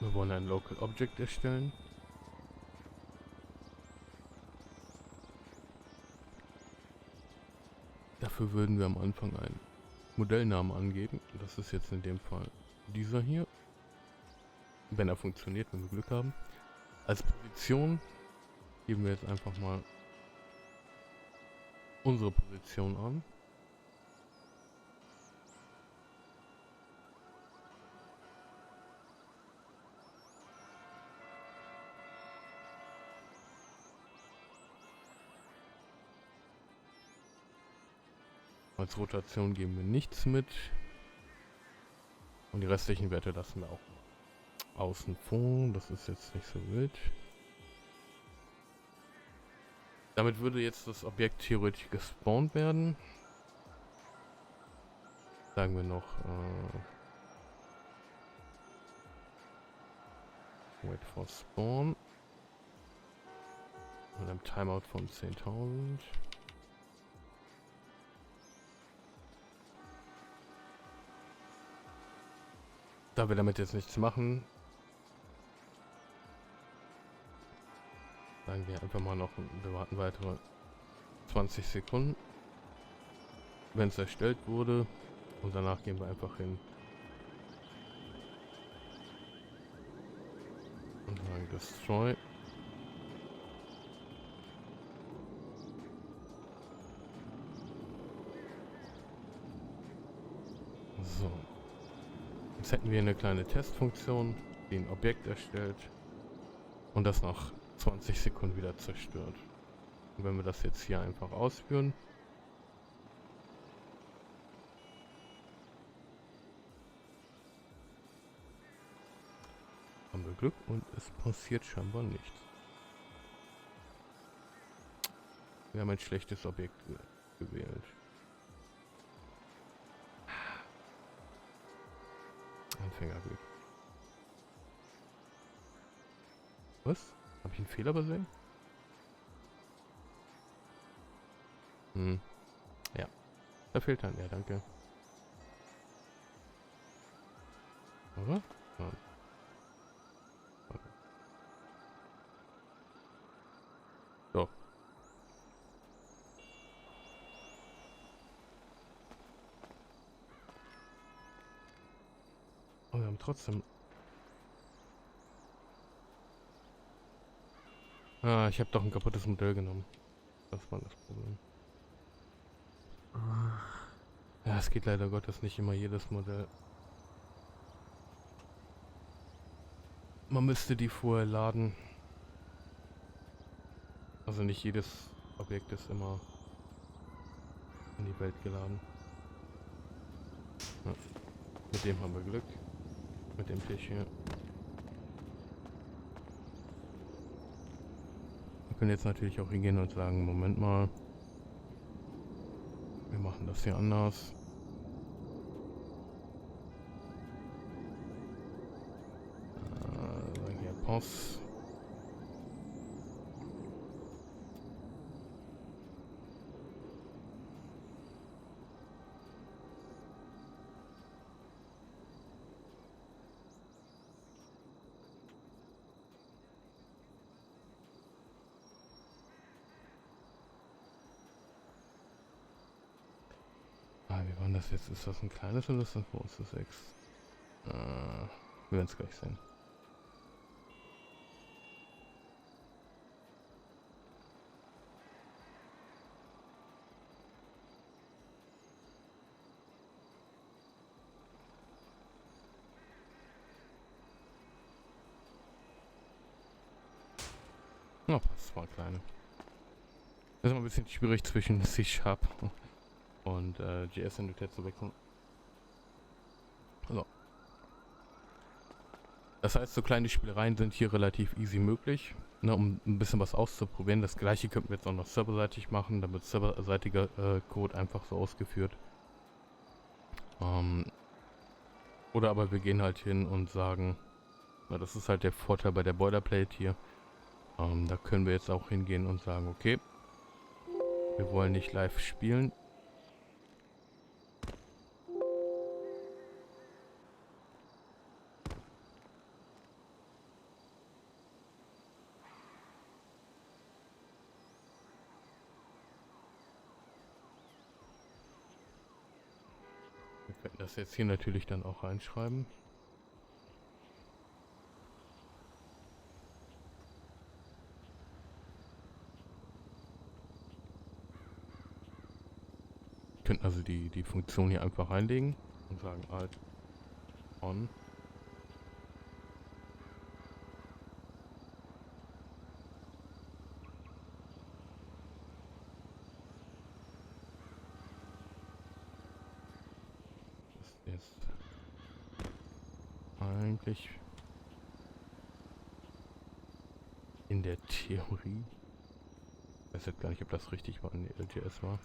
Wir wollen ein Local Object erstellen. Dafür würden wir am Anfang einen Modellnamen angeben. Das ist jetzt in dem Fall dieser hier. Wenn er funktioniert, wenn wir Glück haben. Als Position geben wir jetzt einfach mal unsere Position an. Als Rotation geben wir nichts mit. Und die restlichen Werte lassen wir auch außen vor. Das ist jetzt nicht so wild. Damit würde jetzt das Objekt theoretisch gespawnt werden. Sagen wir noch wait for spawn. Mit einem Timeout von 10.000. Da wir damit jetzt nichts machen, sagen wir einfach mal noch, wir warten weitere 20 Sekunden, wenn es erstellt wurde, und danach gehen wir einfach hin und sagen destroy. So. Jetzt hätten wir eine kleine Testfunktion, die ein Objekt erstellt und das nach 20 Sekunden wieder zerstört. Und wenn wir das jetzt hier einfach ausführen, haben wir Glück und es passiert scheinbar nichts. Wir haben ein schlechtes Objekt gewählt. Anfängerglück. Was? Habe ich einen Fehler übersehen? Ja. Da fehlt ein. Ja, danke. Oder? Ja. Doch. Oh, wir haben trotzdem... Ah, ich habe doch ein kaputtes Modell genommen. Das war das Problem. Ja, es geht leider Gottes nicht immer jedes Modell. Man müsste die vorher laden. Also nicht jedes Objekt ist immer in die Welt geladen. Ja. Mit dem haben wir Glück. Mit dem Tisch hier. Wir können jetzt natürlich auch hingehen und sagen, Moment mal. Wir machen das hier anders. Sagen hier Pause. Wie war das jetzt? Ist das ein kleines oder ist das ein großes 6? Wir werden es gleich sehen. Oh, das war kleine. Das ist immer ein bisschen schwierig zwischen C# und JS-Entität zu wechseln. So. Das heißt, so kleine Spielereien sind hier relativ easy möglich, ne, um ein bisschen was auszuprobieren. Das gleiche könnten wir jetzt auch noch serverseitig machen, dann wird serverseitiger Code einfach so ausgeführt. Oder aber wir gehen halt hin und sagen, na, das ist halt der Vorteil bei der Boilerplate hier. Da können wir jetzt auch hingehen und sagen, okay, wir wollen nicht live spielen. Wir können das jetzt hier natürlich dann auch reinschreiben. Wir könnten also die Funktion hier einfach reinlegen und sagen Alt on. Das ist eigentlich in der Theorie. Ich weiß jetzt gar nicht, ob das richtig war in der LGS war.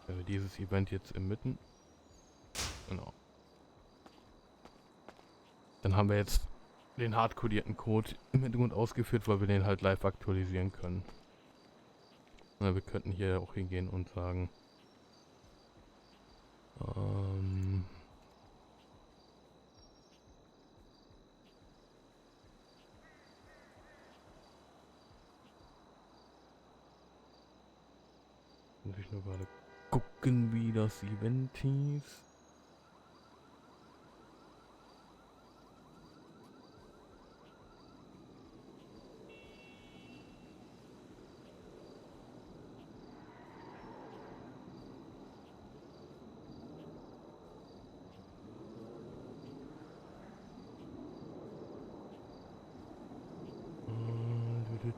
Wenn wir dieses Event jetzt immitten. Genau. Dann haben wir jetzt den hardcodierten Code im Hintergrund ausgeführt, weil wir den halt live aktualisieren können. Na, wir könnten hier auch hingehen und sagen, muss ich nur gerade gucken, wie das Event hieß. Ne,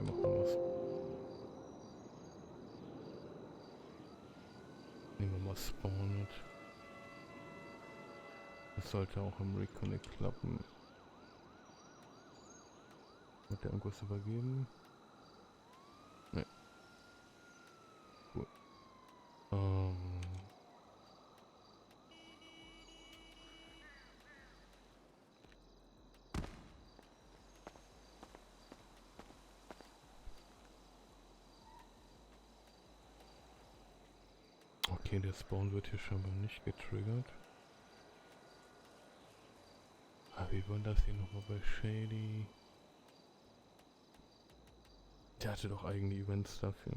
machen wir was. Nehmen wir mal Spawned. Das sollte auch im Reconnect klappen. Wird der irgendwas übergeben? Ne. Cool. Okay, der Spawn wird hier scheinbar nicht getriggert. Wie war das hier nochmal bei Shady? Der hatte doch eigene Events dafür.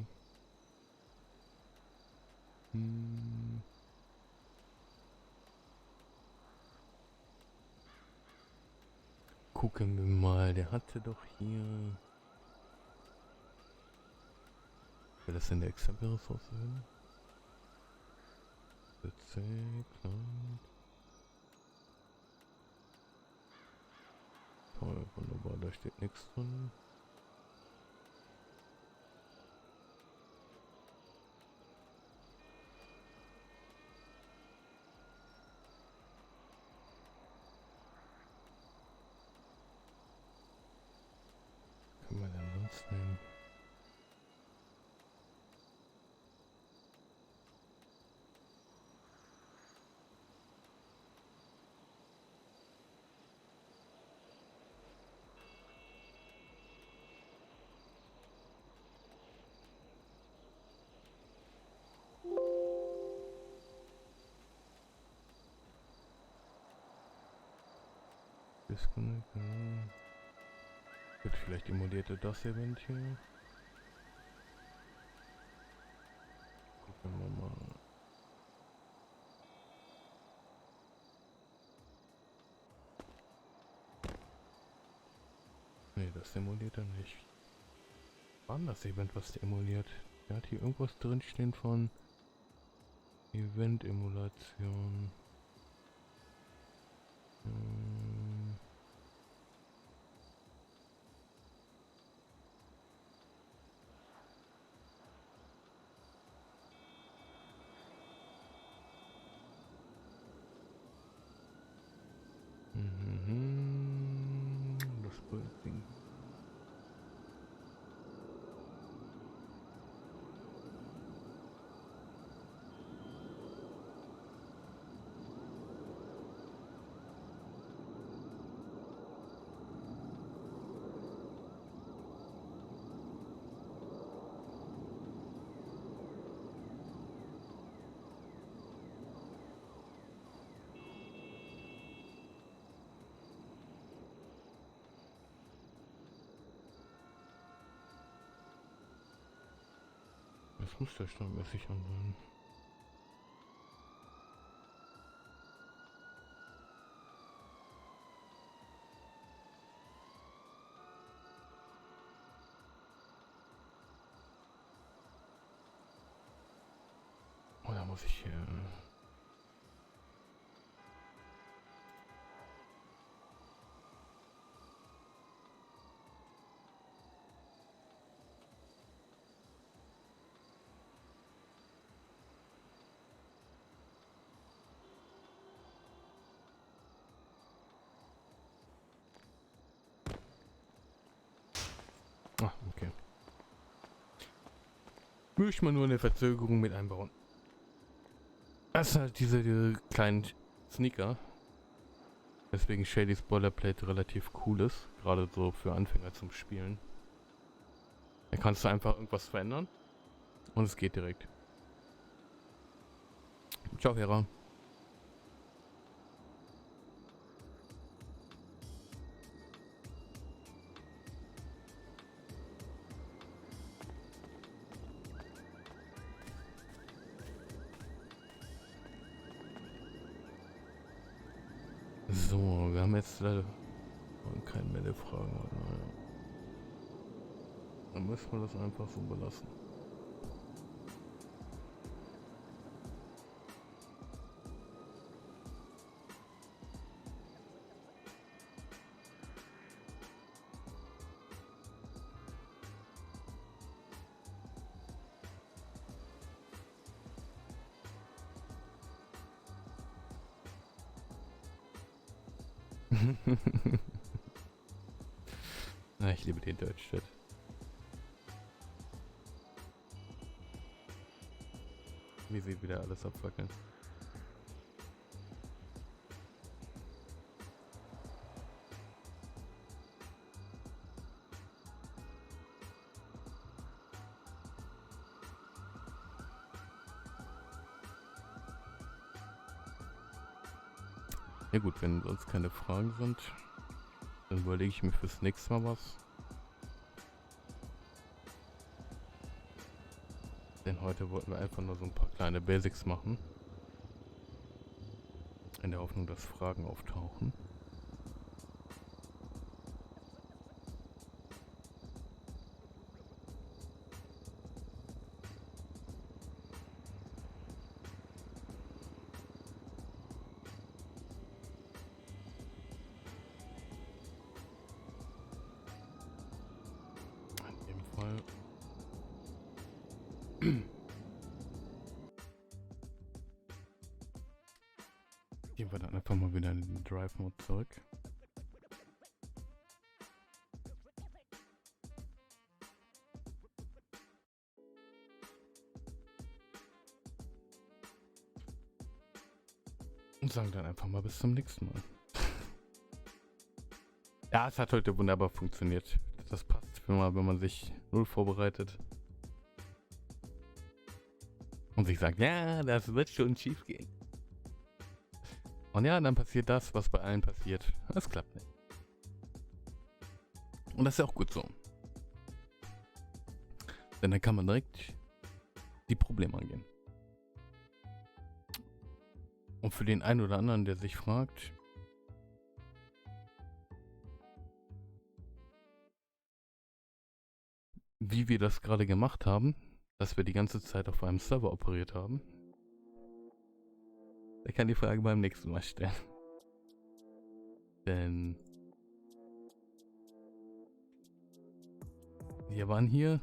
Gucken wir mal, der hatte doch hier... Will das denn der XMP-Ressource hin? Toll, wunderbar, da steht nichts drin. Können wir denn sonst nehmen? Disconnect, Wird vielleicht emulierte das Event hier. Gucken wir mal. Ne, das emuliert er nicht. War denn das Event, was der emuliert? Der hat hier irgendwas drinstehen von Event-Emulation. Das Ding. Das muss der standmäßig an sein. Oh, da muss ich hier... Ah, okay. Möchte man nur eine Verzögerung mit einbauen. Das ist halt diese kleinen Sneaker. Deswegen Shadys Boilerplate relativ cool ist. Gerade so für Anfänger zum Spielen. Da kannst du einfach irgendwas verändern. Und es geht direkt. Ciao, Hera. So, wir haben jetzt leider keine Meldefragen. Naja. Dann müssen wir das einfach so belassen. Na, ich liebe den Deutschchat. Wie sie wieder alles abfackeln. Ja gut, wenn sonst keine Fragen sind, dann überlege ich mir fürs nächste Mal was. Denn heute wollten wir einfach nur so ein paar kleine Basics machen. In der Hoffnung, dass Fragen auftauchen. In dem Fall. Gehen wir dann einfach mal wieder in den Drive-Mode zurück. Und sagen dann einfach mal bis zum nächsten Mal. Ja, es hat heute wunderbar funktioniert. Das passt, wenn man sich null vorbereitet. Und sich sagt, ja, das wird schon schief gehen. Und ja, dann passiert das, was bei allen passiert. Das klappt nicht. Und das ist ja auch gut so. Denn dann kann man direkt die Probleme angehen. Und für den einen oder anderen, der sich fragt, wie wir das gerade gemacht haben, dass wir die ganze Zeit auf einem Server operiert haben, der kann die Frage beim nächsten Mal stellen. Denn wir waren hier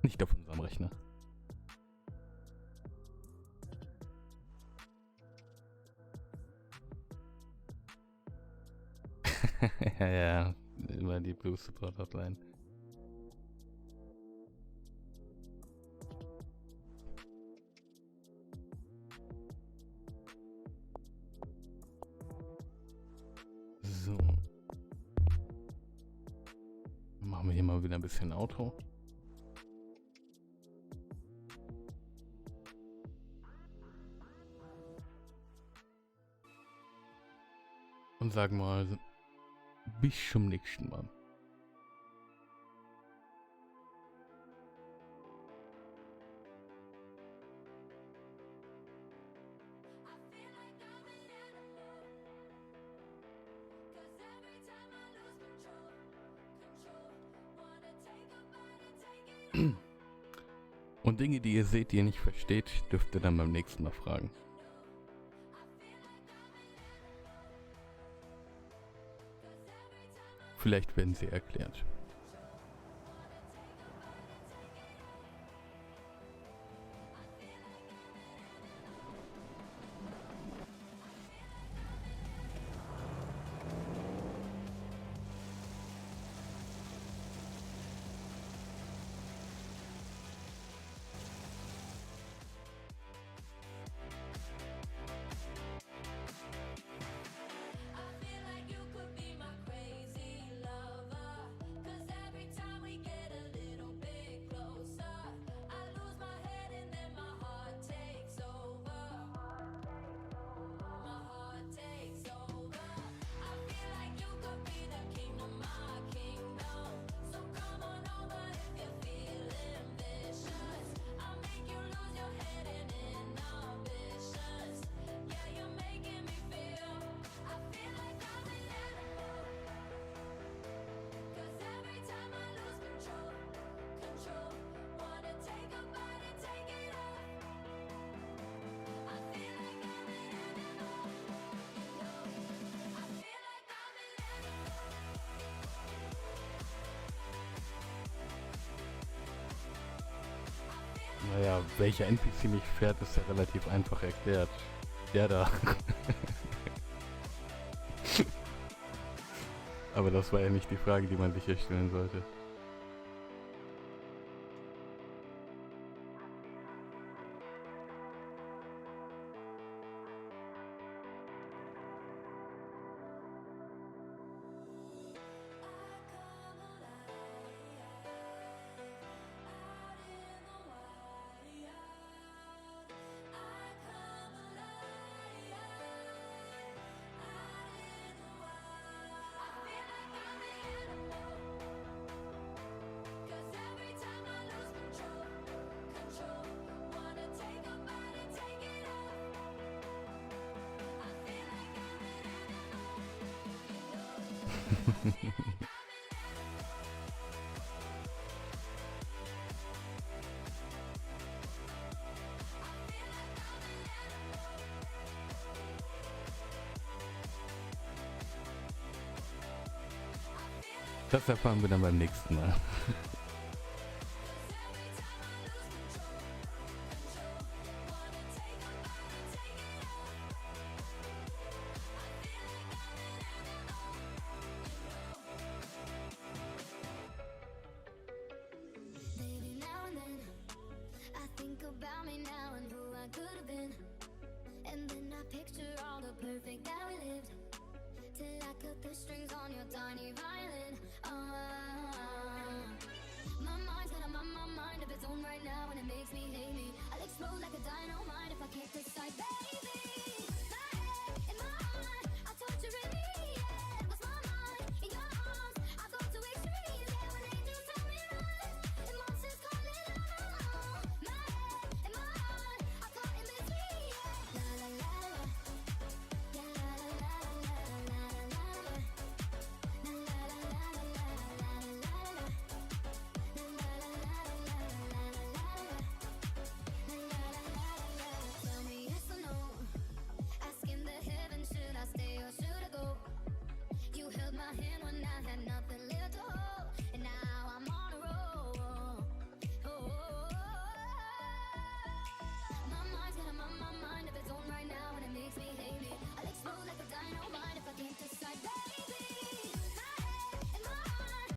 nicht auf unserem Rechner. Ja, immer die Blue Support Hotline. So. Dann machen wir hier mal wieder ein bisschen Auto. Und sagen mal, bis zum nächsten Mal. Und Dinge, die ihr seht, die ihr nicht versteht, dürft ihr dann beim nächsten Mal fragen. Vielleicht werden sie erklärt. Naja, welcher NPC mich fährt, ist ja relativ einfach erklärt. Der da. Aber das war ja nicht die Frage, die man sich hier stellen sollte. Das erfahren wir dann beim nächsten Mal. Baby, now and then I think about me now and who I could have been. And then I picture all the perfect that we lived. Till I cut the strings on your tiny violin. My mind's got my mind of its own right now, and it makes me hate me. I'll explode like a dynamite if I can't decide, baby.